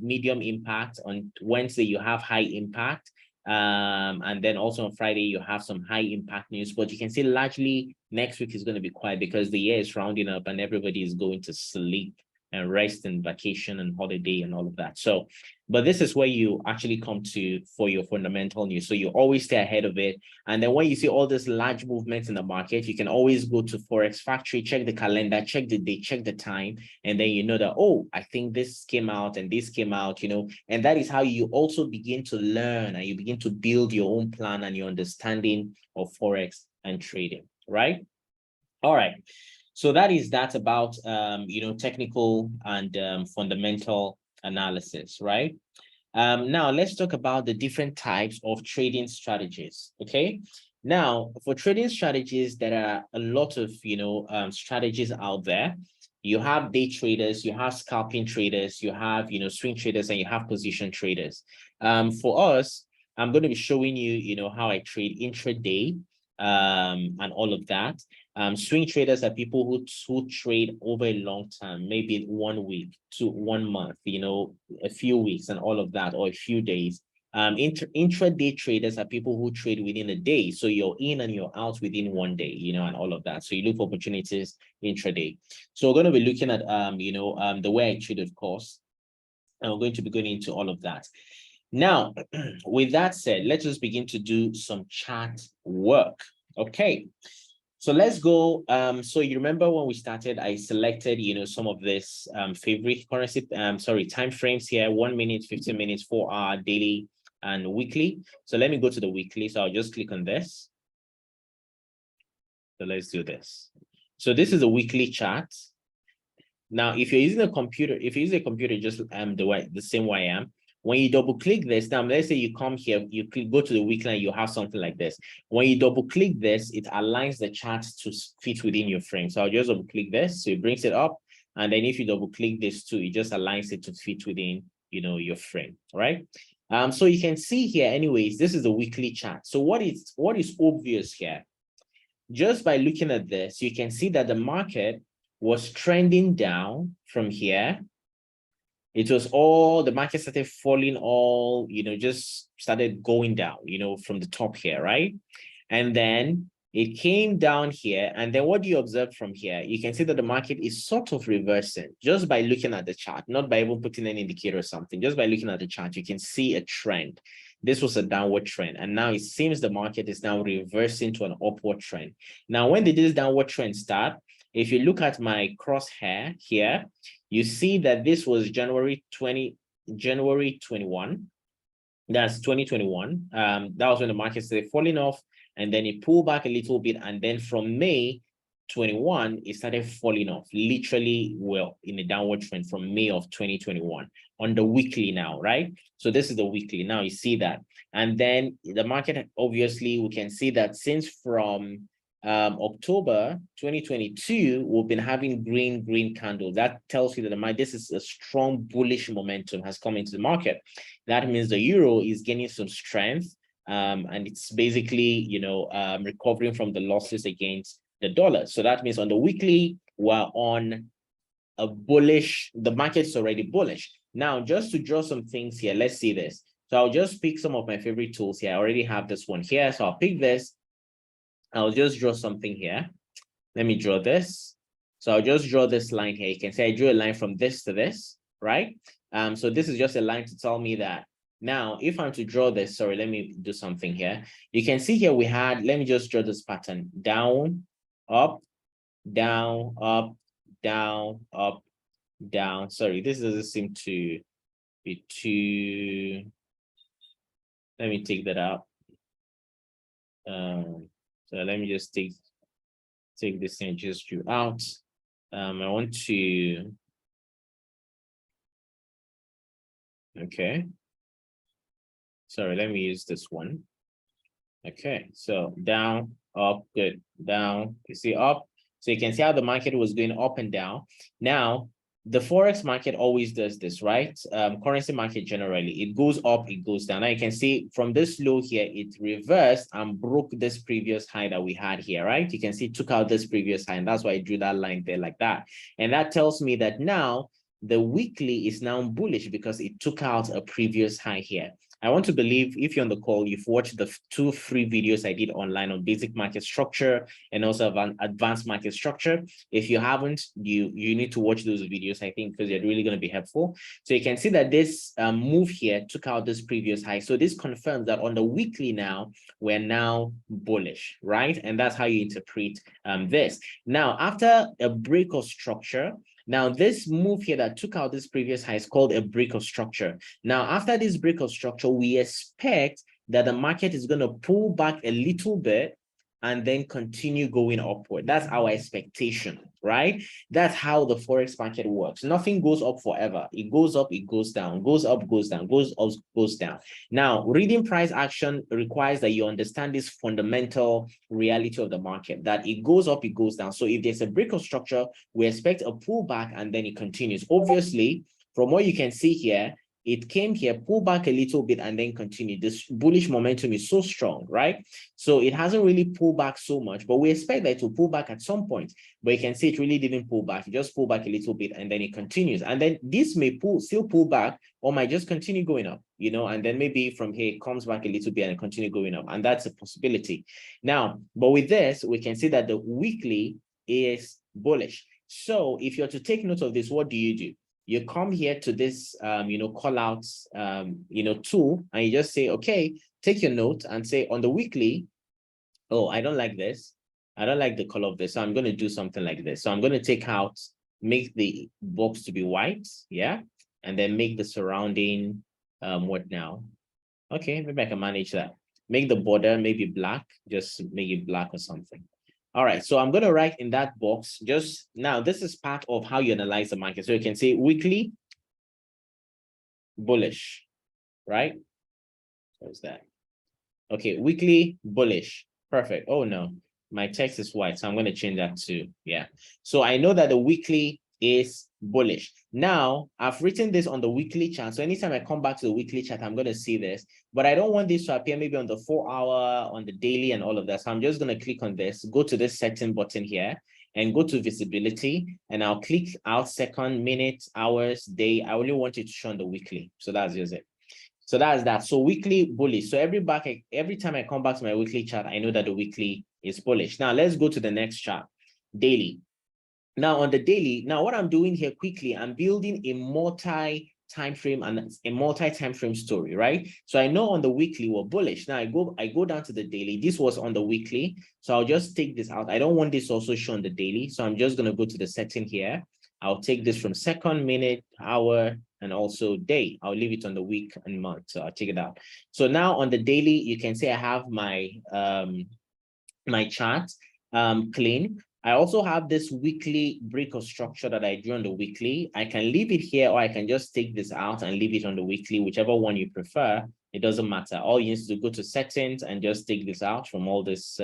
medium impact. On Wednesday, you have high impact. And then also on Friday, you have some high impact news, but you can see largely next week is going to be quiet because the year is rounding up and everybody is going to sleep and rest and vacation and holiday and all of that. So, but this is where you actually come to for your fundamental news. So you always stay ahead of it. And then when you see all these large movements in the market, you can always go to Forex Factory, check the calendar, check the date, check the time. And then you know that, oh, I think this came out and this came out, and that is how you also begin to learn and you begin to build your own plan and your understanding of Forex and trading, right? All right. So that is that about, technical and fundamental analysis, right? Now, let's talk about the different types of trading strategies, okay? Now, for trading strategies, there are a lot of, strategies out there. You have day traders, you have scalping traders, you have, swing traders, and you have position traders. For us, I'm going to be showing you, how I trade intraday and all of that. Swing traders are people who trade over a long time, maybe 1 week to 1 month, a few weeks and all of that, or a few days. Intraday traders are people who trade within a day. So you're in and you're out within 1 day, and all of that. So you look for opportunities intraday. So we're going to be looking at, the way I trade, of course, and we're going to be going into all of that. Now, with that said, let's just begin to do some chart work. Okay. So let's go. So you remember when we started, I selected, some of this favorite currency, time frames here, 1 minute, 15 minutes, 4 hour, daily, and weekly. So let me go to the weekly. So I'll just click on this. So let's do this. So this is a weekly chart. Now, if you're using a computer, just the same way I am. When you double click this, now let's say you come here, you go to the weekly and you have something like this. When you double click this, it aligns the chart to fit within your frame. So I'll just double click this, so it brings it up. And then if you double click this too, it just aligns it to fit within, your frame, right? So you can see here, anyways, this is the weekly chart. So what is obvious here? Just by looking at this, you can see that the market was trending down from here. It was the market started falling just started going down, from the top here, right? And then it came down here. And then what do you observe from here? You can see that the market is sort of reversing just by looking at the chart, not by even putting an indicator or something. Just by looking at the chart, you can see a trend. This was a downward trend. And now it seems the market is now reversing to an upward trend. Now, when did this downward trend start? If you look at my crosshair here, you see that this was January 21. That's 2021. That was when the market started falling off, and then it pulled back a little bit. And then from May 21, it started falling off, literally, in a downward trend from May of 2021 on the weekly now, right? So this is the weekly. Now you see that. And then the market, obviously, we can see that since from October 2022, we've been having green candle. That tells you that this is a strong bullish momentum has come into the market. That means the euro is gaining some strength, and it's basically, recovering from the losses against the dollar. So that means on the weekly, we're on a bullish, the market's already bullish. Now, just to draw some things here, let's see this. So I'll just pick some of my favorite tools here. I already have this one here. So I'll pick this. I'll just draw something here. Let me draw this. So I'll just draw this line here. You can see I drew a line from this to this, right? So this is just a line to tell me that now, if I'm to draw this, sorry, let me do something here. You can see here we had, let me just draw this pattern, down, up, down, up, down, up, down. Sorry, this doesn't seem to be too, let me take that out. So let me just take this and just drew out. I want to, okay. Sorry, let me use this one. Okay, so down, up, good, down, you see up. So you can see how the market was going up and down. Now, the Forex market always does this, right? Currency market generally, it goes up, it goes down. Now you can see from this low here, it reversed and broke this previous high that we had here, right? You can see it took out this previous high, and that's why I drew that line there like that. And that tells me that now the weekly is now bullish because it took out a previous high here. I want to believe if you're on the call, you've watched the 2 free videos I did online on basic market structure and also advanced market structure. If you haven't, you need to watch those videos, I think, because they're really going to be helpful. So you can see that this move here took out this previous high. So this confirms that on the weekly now, we're now bullish, right? And that's how you interpret this. Now, after a break of structure, now, this move here that took out this previous high is called a break of structure. Now, after this break of structure, we expect that the market is going to pull back a little bit and then continue going upward. That's our expectation, right? That's how the Forex market works. Nothing goes up forever. It goes up, it goes down, goes up, goes down, goes up, goes down. Now, reading price action requires that you understand this fundamental reality of the market, that it goes up, it goes down. So if there's a break of structure, we expect a pullback and then it continues. Obviously, from what you can see here, it came here, pull back a little bit, and then continue. This bullish momentum is so strong, right? So it hasn't really pulled back so much, but we expect that it will pull back at some point. But you can see it really didn't pull back. It just pulled back a little bit, and then it continues. And then this may still pull back, or might just continue going up, and then maybe from here it comes back a little bit and continue going up. And that's a possibility. Now, but with this, we can see that the weekly is bullish. So if you're to take note of this, what do? You come here to this, call outs, tool, and you just say, okay, take your note and say on the weekly, oh, I don't like this. I don't like the color of this. So I'm going to do something like this. So I'm going to take out, make the box to be white. Yeah. And then make the surrounding, what now? Okay. Maybe I can manage that. Make the border maybe black, just make it black or something. All right, so I'm going to write in that box just now. This is part of how you analyze the market. So you can say weekly bullish, right? What's that? Okay, weekly bullish. Perfect. Oh no, my text is white, so I'm going to change that to, yeah. So I know that the weekly is bullish. Now, I've written this on the weekly chart. So anytime I come back to the weekly chart, I'm going to see this. But I don't want this to appear maybe on the 4-hour, on the daily and all of that. So I'm just going to click on this, go to this setting button here and go to visibility. And I'll click out second, minute, hours, day. I only want it to show on the weekly. So that's just it. So that's that. So weekly bullish. So every time I come back to my weekly chart, I know that the weekly is bullish. Now let's go to the next chart, daily. Now on the daily, now what I'm doing here quickly, I'm building a multi-time frame and a multi-time frame story, right? So I know on the weekly we're bullish. Now I go down to the daily. This was on the weekly. So I'll just take this out. I don't want this also shown on the daily. So I'm just going to go to the setting here. I'll take this from second, minute, hour, and also day. I'll leave it on the week and month. So I'll take it out. So now on the daily, you can see I have my my chart clean. I also have this weekly break of structure that I drew on the weekly. I can leave it here, or I can just take this out and leave it on the weekly, whichever one you prefer. It doesn't matter. All you need to do, go to settings and just take this out from all this,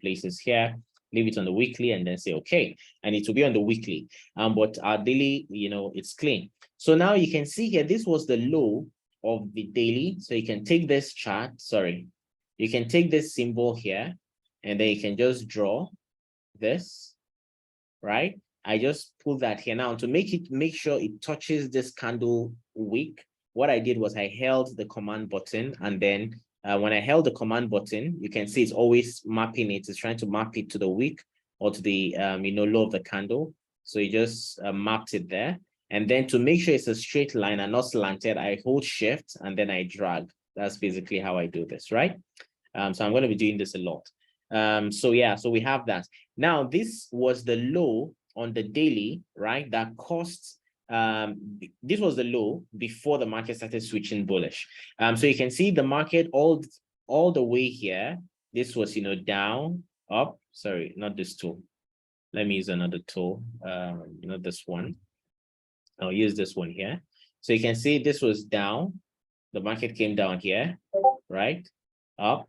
places here, leave it on the weekly and then say, okay, and it will be on the weekly. But our daily, it's clean. So now you can see here, this was the low of the daily. So you can take this chart, you can take this symbol here, and then you can just draw this, right? I just put that here now to make sure it touches this candle wick. What I did was I held the command button, and then when I held the command button, you can see it's always mapping it. It's trying to map it to the wick or to the low of the candle. So you just mapped it there. And then to make sure it's a straight line and not slanted, I hold shift and then I drag. That's basically how I do this, right? So I'm going to be doing this a lot. So we have that. Now, this was the low on the daily, right? That cost, this was the low before the market started switching bullish. So you can see the market all the way here. This was, down, up. Sorry, not this tool. Let me use another tool, not this one. I'll use this one here. So you can see this was down. The market came down here, right? Up.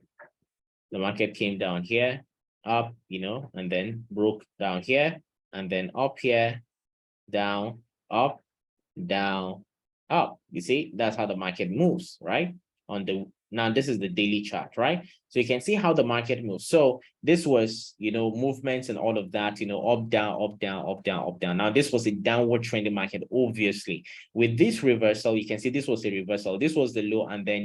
The market came down here, up, and then broke down here, and then up here, down, up, down, up. You see, that's how the market moves, right? Now this is the daily chart, right? So you can see how the market moves. So this was, movements and all of that, up, down, up, down, up, down, up, down. Now this was a downward trending market, obviously. With this reversal, you can see this was a reversal. This was the low, and then,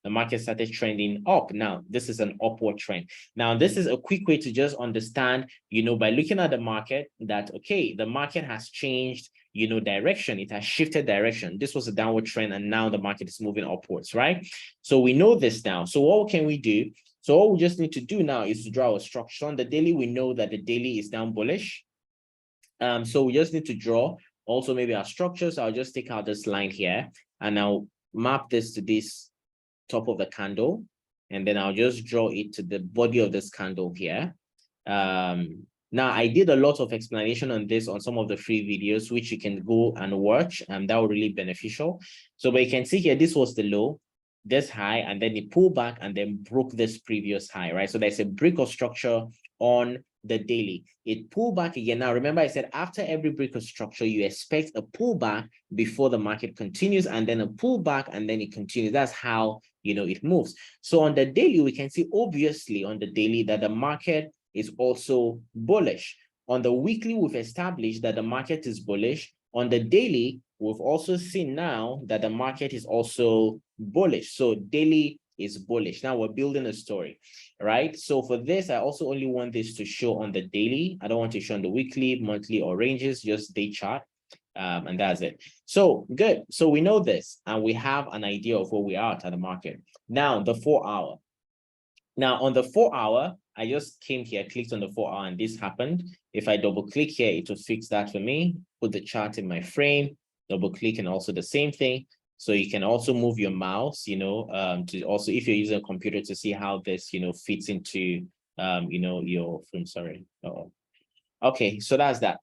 the market started trending up. Now this is an upward trend. Now this is a quick way to just understand, by looking at the market that, okay, the market has changed, direction. It has shifted direction. This was a downward trend, and now the market is moving upwards, right? So we know this now. So what can we do? So all we just need to do now is to draw a structure. On the daily, we know that the daily is down bullish. So we just need to draw also maybe our structure. So I'll just take out this line here, and I'll map this to this top of the candle, and then I'll just draw it to the body of this candle here. Now, I did a lot of explanation on this on some of the free videos, which you can go and watch, and that will really beneficial. So, but you can see here, this was the low, this high, and then it pulled back and then broke this previous high, right? So there's a break of structure on the daily. It pulled back again. Now, remember I said after every break of structure, you expect a pullback before the market continues, and then a pullback, and then it continues. That's how, it moves. So on the daily, we can see obviously on the daily that the market is also bullish. On the weekly, we've established that the market is bullish. On the daily, we've also seen now that the market is also bullish. So daily is bullish. Now we're building a story, right? So for this, I also only want this to show on the daily. I don't want to show on the weekly, monthly, or ranges, just day chart. And that's it. So good. So we know this, and we have an idea of where we are at the market. Now, the 4 hour. Now, on the 4 hour, I just came here, clicked on the 4 hour, and this happened. If I double click here, it will fix that for me. Put the chart in my frame, double click, and also the same thing. So you can also move your mouse, to also, if you're using a computer, to see how this, fits into, your frame. Sorry. Okay, so that's that.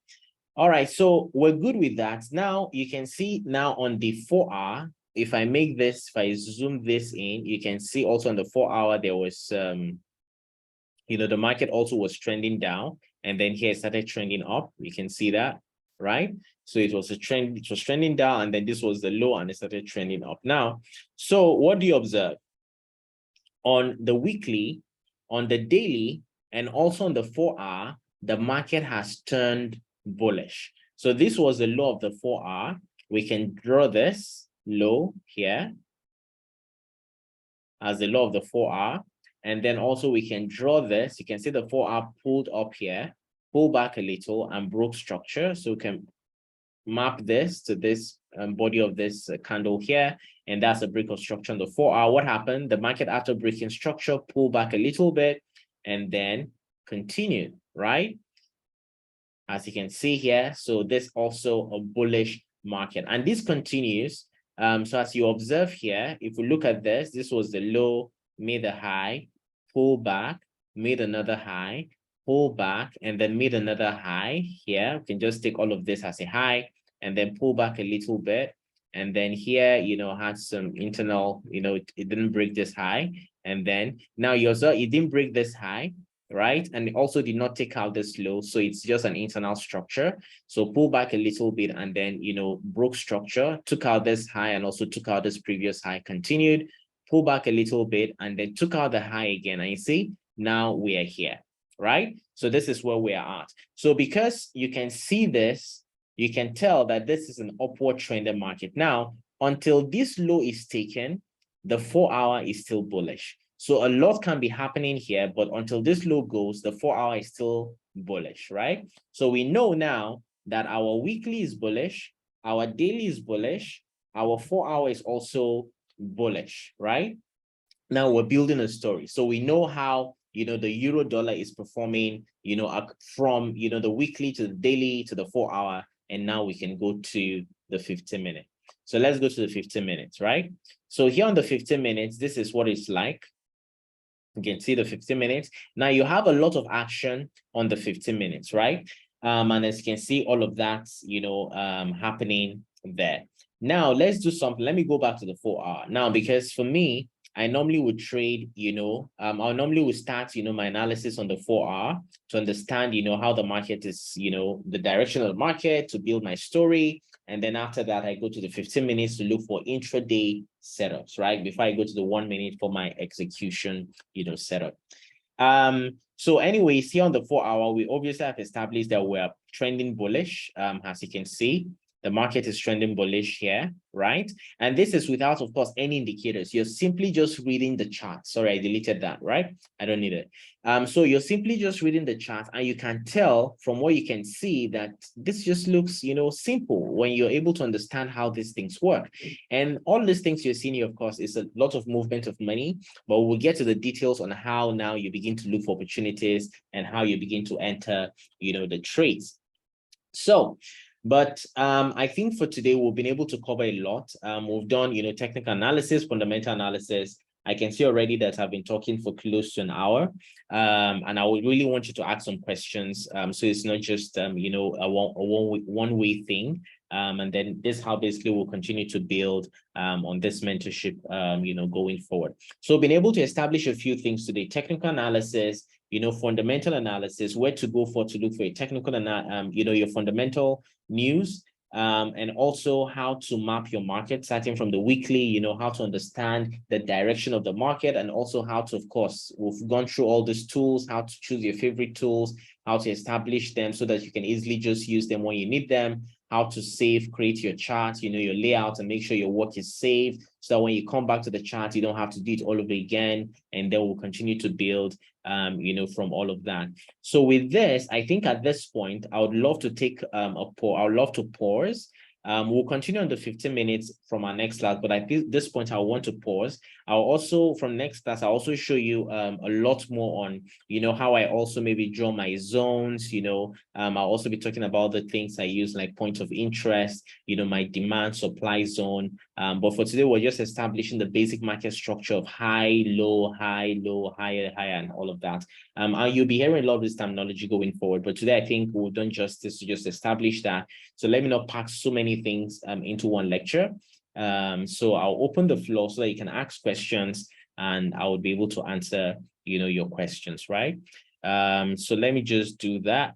All right, so we're good with that. Now you can see now on the 4 hour, if I make this, if I zoom this in, you can see also on the 4 hour, there was, the market also was trending down, and then here it started trending up. You can see that, right? So it was a trend, it was trending down, and then this was the low, and it started trending up. Now, so what do you observe? On the weekly, on the daily, and also on the 4 hour, the market has turned bullish. So this was the low of the 4 hour. We can draw this low here as the low of the 4 hour. And then also we can draw this. You can see the 4 hour pulled up here, pull back a little, and broke structure. So we can map this to this body of this candle here. And that's a break of structure on the 4 hour. What happened? The market, after breaking structure, pulled back a little bit and then continued, right? As you can see here. So this also a bullish market, and this continues. So as you observe here, if we look at this, this was the low, made a high, pull back, made another high, pull back, and then made another high here. We can just take all of this as a high and then pull back a little bit And then here, had some internal, it didn't break this high. And then now you also, it didn't break this high, right? And it also did not take out this low. So it's just an internal structure. So pull back a little bit and then, broke structure, took out this high and also took out this previous high, continued, pull back a little bit and then took out the high again. And you see, now we are here, right? So this is where we are at. So because you can see this, you can tell that this is an upward trending market. Now, until this low is taken, the 4-hour is still bullish. So a lot can be happening here, but until this low goes, the 4-hour is still bullish, right? So we know now that our weekly is bullish, our daily is bullish, our 4-hour is also bullish, right? Now we're building a story. So we know how, the euro dollar is performing, from, the weekly to the daily to the 4-hour. And now we can go to the 15-minute. So let's go to the 15 minutes, right? So here on the 15 minutes, this is what it's like. You can see the 15 minutes. Now you have a lot of action on the 15 minutes, right? And as you can see, all of that, happening there. Now let's do something. Let me go back to the 4-hour. Now, because for me, I normally would trade, I normally would start, my analysis on the 4-hour to understand, how the market is, the direction of the market, to build my story. And then after that, I go to the 15 minutes to look for intraday setups, right? Before I go to the 1 minute for my execution, setup. So anyways, here on the 4-hour, we obviously have established that we're trending bullish. As you can see, the market is trending bullish here, right? And this is without, of course, any indicators. You're simply just reading the chart. Sorry, I deleted that, right? I don't need it. So you're simply just reading the chart and you can tell from what you can see that this just looks, simple when you're able to understand how these things work. And all these things you're seeing here, of course, is a lot of movement of money, but we'll get to the details on how now you begin to look for opportunities and how you begin to enter, the trades. So, but I think for today, we've been able to cover a lot. We've done, technical analysis, fundamental analysis. I can see already that I've been talking for close to an hour. And I would really want you to ask some questions. So it's not just, a one-way thing. And then this is how basically we'll continue to build on this mentorship, going forward. So being able to establish a few things today: technical analysis, fundamental analysis, where to go for to look for a technical, your fundamental news, and also how to map your market, starting from the weekly, how to understand the direction of the market, and also how to, of course, we've gone through all these tools, how to choose your favorite tools, how to establish them so that you can easily just use them when you need them, how to save, create your chart, your layout, and make sure your work is saved so that when you come back to the chart, you don't have to do it all over again. And then we'll continue to build, from all of that. So with this, I think at this point, I would love to take a pause. I would love to pause. We'll continue on the 15 minutes from our next class, but at this point, I want to pause. I'll also, from next class, I'll also show you a lot more on, how I also maybe draw my zones, I'll also be talking about the things I use like point of interest, my demand supply zone. But for today, we're just establishing the basic market structure of high, low, higher, and all of that. And you'll be hearing a lot of this terminology going forward. But today, I think we've done justice to just establish that. So let me not pack so many things into one lecture. So I'll open the floor so that you can ask questions and I will be able to answer, your questions, right? So let me just do that.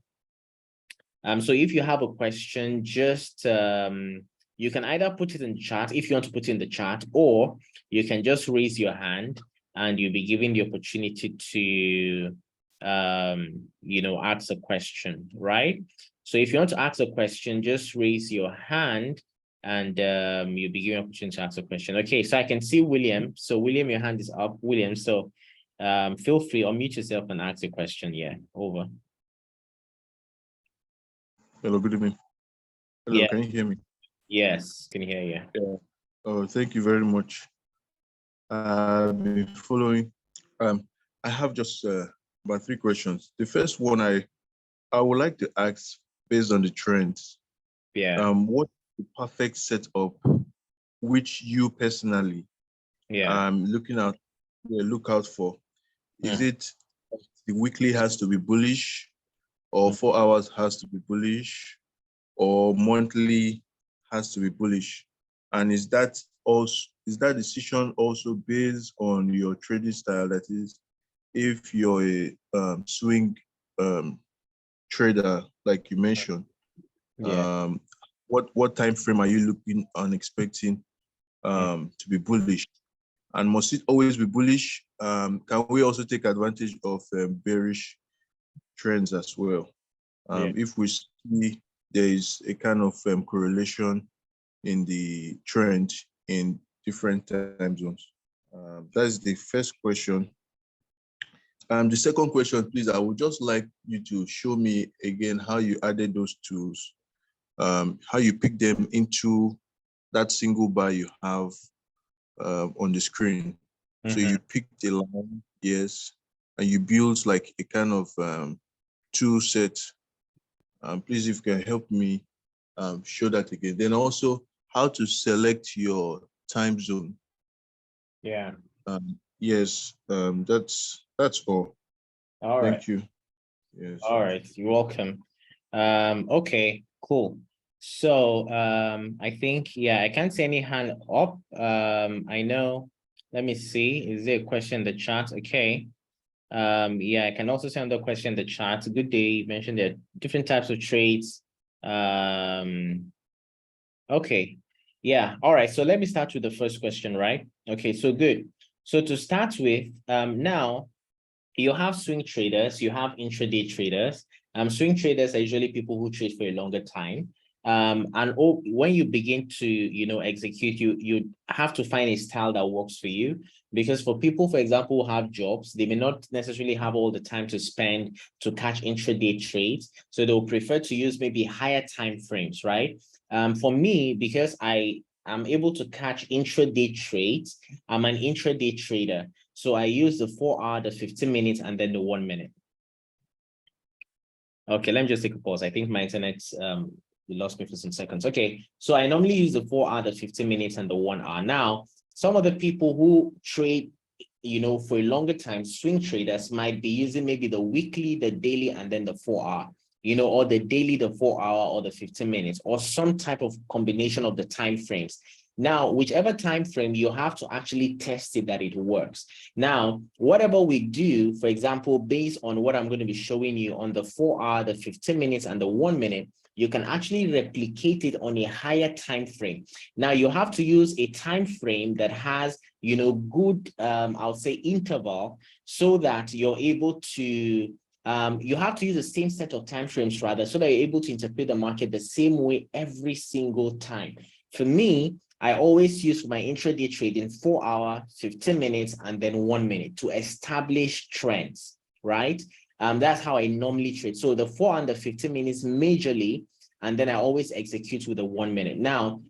So if you have a question, just you can either put it in the chat if you want to put it in the chat, or you can just raise your hand and you'll be given the opportunity to ask a question, right? So if you want to ask a question, just raise your hand and you'll be given an opportunity to ask a question. Okay, so I can see William. So William, your hand is up. William, so feel free, unmute yourself and ask a question. Yeah, over.
Hello, good evening. Hello,
Yeah.
can you hear me?
Yes, can hear you.
Yeah. Oh, thank you very much. I've been following. I have just about 3 questions. The first one I would like to ask, based on the trends.
Yeah.
What the perfect setup which you personally look out for? Is it the weekly has to be bullish, or 4 hours has to be bullish, or monthly has to be bullish? And is that decision also based on your trading style? That is, if you're a swing trader, like you mentioned,
Yeah.
what time frame are you looking and expecting
Mm.
to be bullish? And must it always be bullish? Can we also take advantage of bearish trends as well?
Yeah.
If we see there is a kind of correlation in the trend in different time zones. That's the first question. The second question, please, I would just like you to show me again how you added those tools, how you pick them into that single bar you have on the screen. So you picked a line, yes, and you build like a kind of tool set. Please, if you can help me show that again. Then also how to select your time zone.
Yeah.
Yes, that's all.
All right.
Thank you. Yes.
All right. You're welcome. Okay, cool. So I think, yeah, I can't see any hand up. I know. Let me see. Is there a question in the chat? Okay. Yeah, I can also see another question in the chat. Good day. You mentioned there are different types of trades. Okay. Yeah. All right. So let me start with the first question, right? Okay, so good. So to start with, now you have swing traders, you have intraday traders. Swing traders are usually people who trade for a longer time. When you begin to, execute, you have to find a style that works for you. Because for people, for example, who have jobs, they may not necessarily have all the time to spend to catch intraday trades. So they'll prefer to use maybe higher time frames, right? For me, because I am able to catch intraday trades, I'm an intraday trader. So I use the 4 hour, the 15 minutes, and then the 1 minute. Okay, let me just take a pause. I think my internet lost me for some seconds. Okay, so I normally use the 4 hour, the 15 minutes, and the 1 hour. Now, some of the people who trade, for a longer time, swing traders might be using maybe the weekly, the daily, and then the 4 hour. Or the daily, the 4 hour, or the 15 minutes, or some type of combination of the time frames. Now, whichever time frame, you have to actually test it that it works. Now, whatever we do, for example, based on what I'm going to be showing you on the 4 hour, the 15 minutes, and the 1 minute, you can actually replicate it on a higher time frame. Now, you have to use a time frame that has, good, I'll say, interval, so that you're able to you have to use the same set of time frames rather, so that you're able to interpret the market the same way every single time. For me, I always use for my intraday trading 4 hour, 15 minutes, and then 1 minute to establish trends, right? That's how I normally trade. So the 4 and the 15 minutes majorly, and then I always execute with the 1 minute. Now,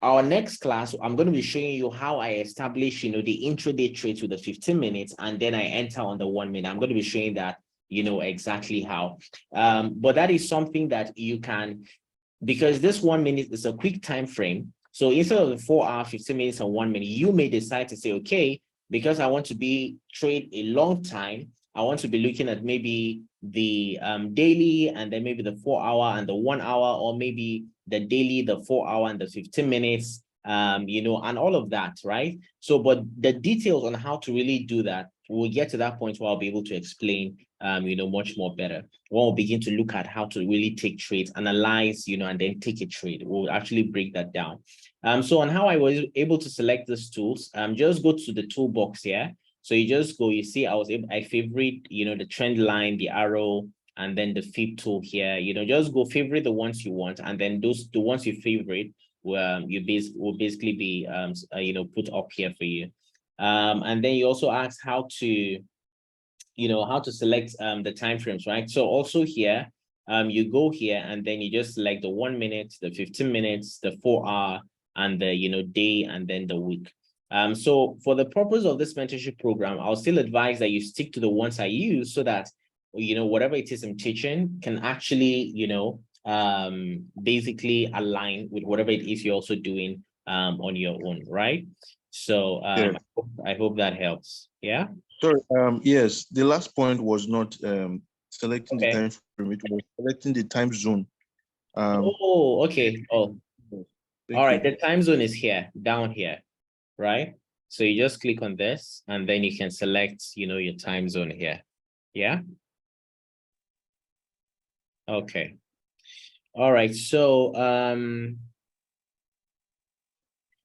our next class, I'm going to be showing you how I establish, the intraday trades with the 15 minutes, and then I enter on the 1 minute. I'm going to be showing that, exactly how. But that is something that you can, because this 1 minute is a quick time frame. So instead of the 4 hour, 15 minutes, and 1 minute, you may decide to say, okay, because I want to trade a long time, I want to be looking at maybe the daily, and then maybe the 4 hour and the 1 hour, or maybe the daily, the 4 hour and the 15 minutes, and all of that, right? So, but the details on how to really do that, we'll get to that point where I'll be able to explain, much more better. We'll begin to look at how to really take trades, analyze, and then take a trade. We'll actually break that down. So on how I was able to select these tools, just go to the toolbox here. So you just go, you see, I favorite, the trend line, the arrow, and then the flip tool here. Just go favorite the ones you want, and then the ones you favorite will basically be put up here for you. And then you also ask how to select the time frames, right? So also here, you go here, and then you just select the 1 minute, the 15 minutes, the 4 hour, and the day, and then the week. So for the purpose of this mentorship program, I'll still advise that you stick to the ones I use, so that whatever it is I'm teaching can actually basically align with whatever it is you're also doing on your own, right? So
Yeah.
I hope that helps. Yeah.
Sorry. Yes, the last point was not selecting the time frame; it was selecting the time zone.
Oh, okay. Oh, All right,
you.
the time zone is here, down here, right? So you just click on this and then you can select, your time zone here. Yeah. Okay. All right. So,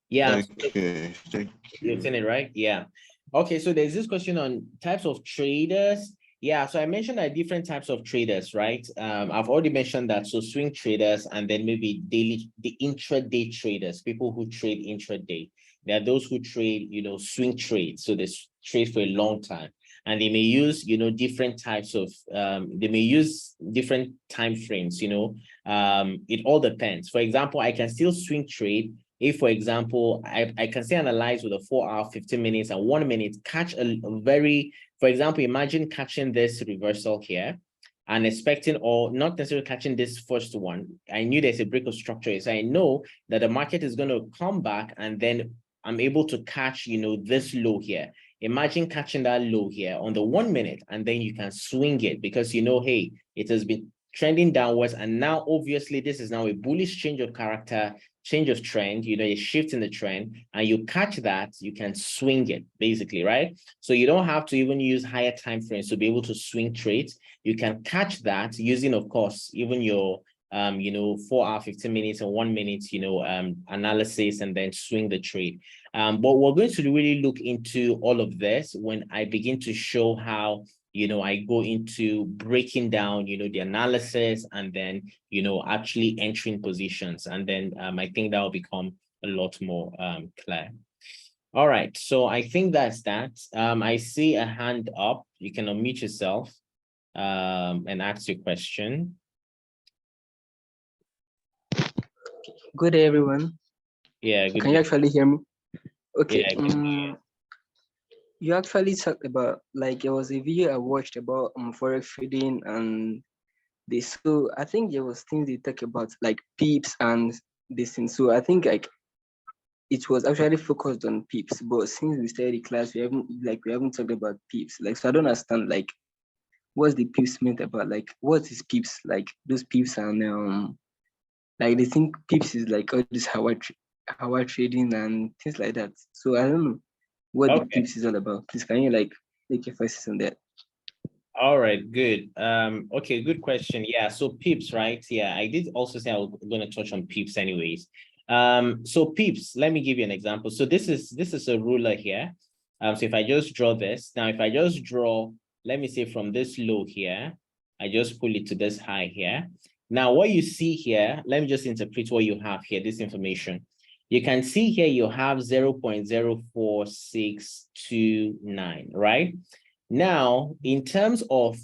yeah,
Okay, thank
you've seen
you.
it, right? Yeah. Okay. So there's this question on types of traders. Yeah. So I mentioned that different types of traders, right? I've already mentioned that. So swing traders and then maybe the intraday traders, people who trade intraday. There are those who trade, swing trades. So they trade for a long time. And they may use, different types of, they may use different time frames, it all depends. For example, I can still swing trade if, for example, I can still analyze with a 4 hour, 15 minutes and 1 minute, catch a very, for example, imagine catching this reversal here and expecting, or not necessarily catching this first one. I knew there's a break of structure. So I know that the market is going to come back and then I'm able to catch, this low here. Imagine catching that low here on the 1 minute, and then you can swing it because hey, it has been trending downwards. And now, obviously, this is now a bullish change of character, change of trend, a shift in the trend, and you catch that, you can swing it basically, right? So you don't have to even use higher time frames to be able to swing trades. You can catch that using, of course, even your 4 hour, 15 minutes and 1 minute, analysis, and then swing the trade. But we're going to really look into all of this when I begin to show how, I go into breaking down, the analysis and then, actually entering positions. And then I think that will become a lot more clear. All right. So I think that's that. I see a hand up. You can unmute yourself and ask your question.
Good day, everyone.
Yeah. Good
Can you
day.
actually hear me? Okay.
Yeah,
You actually talked about, like, it was a video I watched about forex trading, and so I think there was things they talk about like pips and this thing. So I think like it was actually focused on pips, but since we started the class, we haven't talked about pips. Like, so I don't understand like what's the pips meant about, like what is pips, like those pips, and like they think pips is like all this Howard trading and things like that. So I don't know what the
okay.
pips is all about. Please, can you like make your emphasis on that?
All right, good. Okay, good question. Yeah, so pips, right? Yeah, I did also say I was going to touch on pips anyways. So pips, let me give you an example. So this is a ruler here. So if I just draw this, now if I just draw, let me say from this low here, I just pull it to this high here. Now what you see here, let me just interpret what you have here, this information. You can see here you have 0.04629, right? Now, in terms of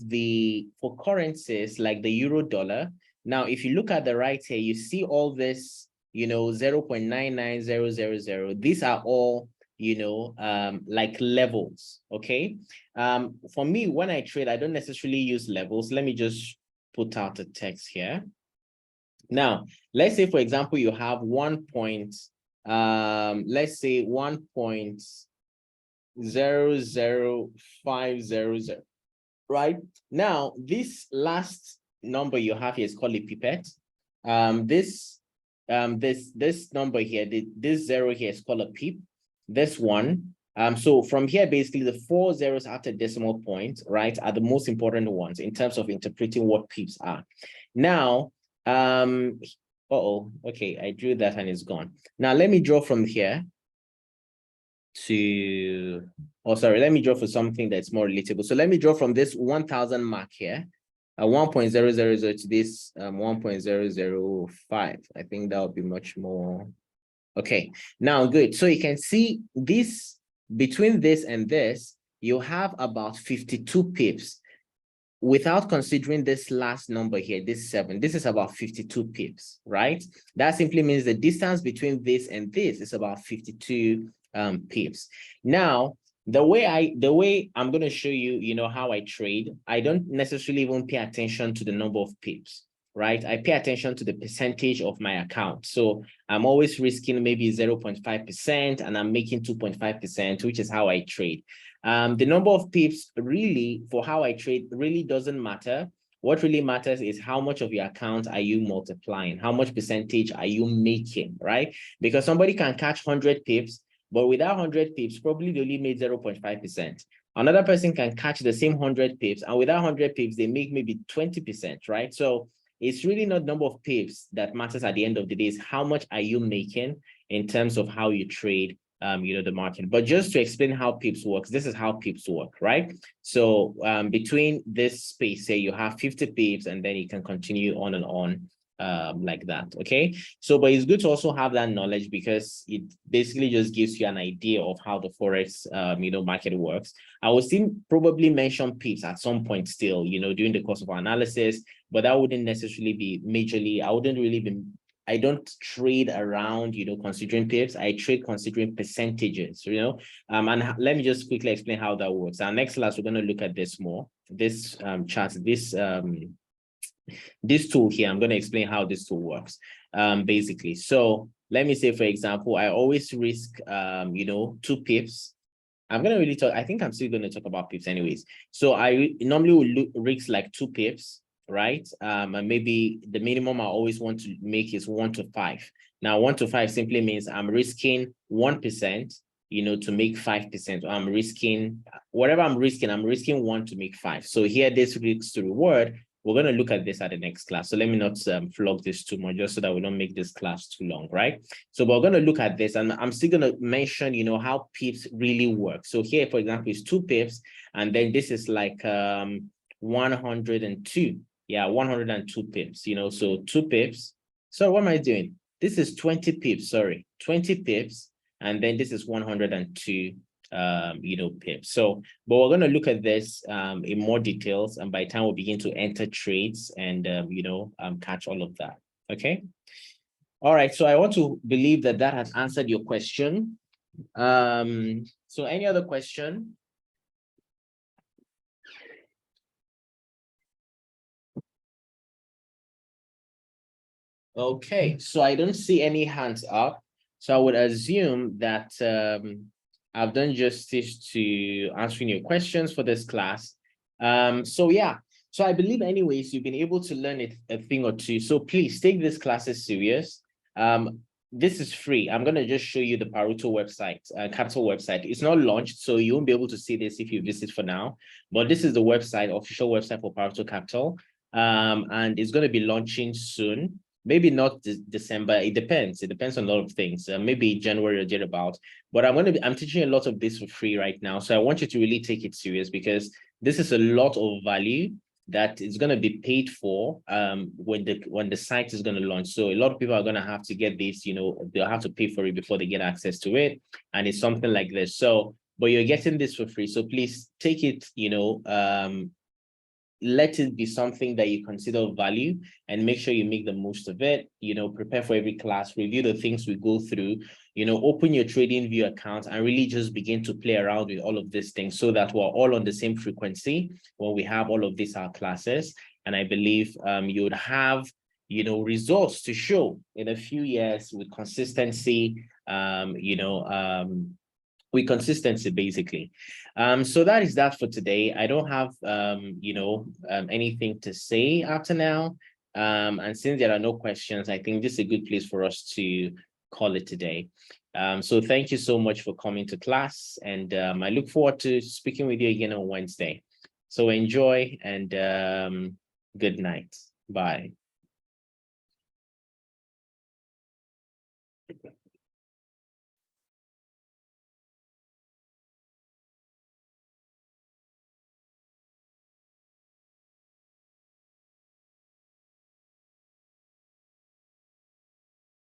for currencies like the euro dollar, now, if you look at the right here, you see all this, 0.99000. These are all, like levels, okay? For me, when I trade, I don't necessarily use levels. Let me just put out a text here. Now, let's say, for example, you have let's say 1.00500, right? Now, this last number you have here is called a pipette. This number here, this zero here is called a pip. This one. So from here, basically the 4 zeros after decimal point, right, are the most important ones in terms of interpreting what pips are. Now, okay, I drew that and it's gone. Now let me draw from here to, let me draw for something that's more relatable. So let me draw from this 1000 mark here, 1.000 to this 1.005. I think that would be much more. Okay, now good. So you can see this, between this and this, you have about 52 pips. Without considering this last number here, this 7, this is about 52 pips, right? That simply means the distance between this and this is about 52 pips. Now, the way I'm going to show you, how I trade, I don't necessarily even pay attention to the number of pips, right? I pay attention to the percentage of my account. So I'm always risking maybe 0.5% and I'm making 2.5%, which is how I trade. The number of pips really for how I trade really doesn't matter. What really matters is how much of your account are you multiplying? How much percentage are you making, right? Because somebody can catch 100 pips, but without 100 pips, probably they only made 0.5%. Another person can catch the same 100 pips, and without 100 pips, they make maybe 20%, right? So it's really not number of pips that matters at the end of the day. Is how much are you making in terms of how you trade, the market. But just to explain how pips works, this is how pips work, right? So between this space, say you have 50 pips, and then you can continue on and on like that. Okay. So, but it's good to also have that knowledge, because it basically just gives you an idea of how the Forex, market works. I will still probably mention pips at some point still, during the course of our analysis, but that wouldn't necessarily be majorly. I don't trade around, considering pips. I trade considering percentages, and let me just quickly explain how that works. Our next class, we're going to look at this more, this chart, this tool here. I'm going to explain how this tool works, basically. So let me say, for example, I always risk, 2 pips. I'm going to really talk, I think I'm still going to talk about pips anyways. So I normally will risk like 2 pips, right? And maybe the minimum I always want to make is 1 to 5. Now, 1 to 5 simply means I'm risking 1%, to make 5%. Or I'm risking, whatever I'm risking 1 to make 5. So here, this risk to reward, we're going to look at this at the next class. So let me not flog this too much, just so that we don't make this class too long, right? So we're going to look at this, and I'm still going to mention, how pips really work. So here, for example, is 2 pips, and then this is like 102. Yeah, 102 pips, so 2 pips. So what am I doing? This is 20 pips, sorry, 20 pips, and then this is 102 pips. So, but we're going to look at this in more details, and by the time we begin to enter trades and catch all of that. Okay. All right. So I want to believe that has answered your question. So any other question? Okay, so I don't see any hands up. So I would assume that I've done justice to answering your questions for this class. So yeah, so I believe anyways, you've been able to learn a thing or two. So please take this classes serious. This is free. I'm going to just show you the Paruto website, Capital website. It's not launched, so you won't be able to see this if you visit for now. But this is the website, official website for ParutoCapital. And it's going to be launching soon. Maybe not December. It depends. It depends on a lot of things. Maybe January or thereabout. But I'm teaching a lot of this for free right now. So I want you to really take it serious, because this is a lot of value that is going to be paid for when the site is going to launch. So a lot of people are going to have to get this, they'll have to pay for it before they get access to it. And it's something like this. So, but you're getting this for free. So please take it, let it be something that you consider of value, and make sure you make the most of it. Prepare for every class, review the things we go through, open your TradingView account and really just begin to play around with all of these things, so that we're all on the same frequency when we have all of these our classes. And I believe you would have results to show in a few years with consistency, with consistency, basically. So that is that for today. I don't have anything to say after now. And since there are no questions, I think this is a good place for us to call it today. So thank you so much for coming to class, and I look forward to speaking with you again on Wednesday. So enjoy, and good night. Bye.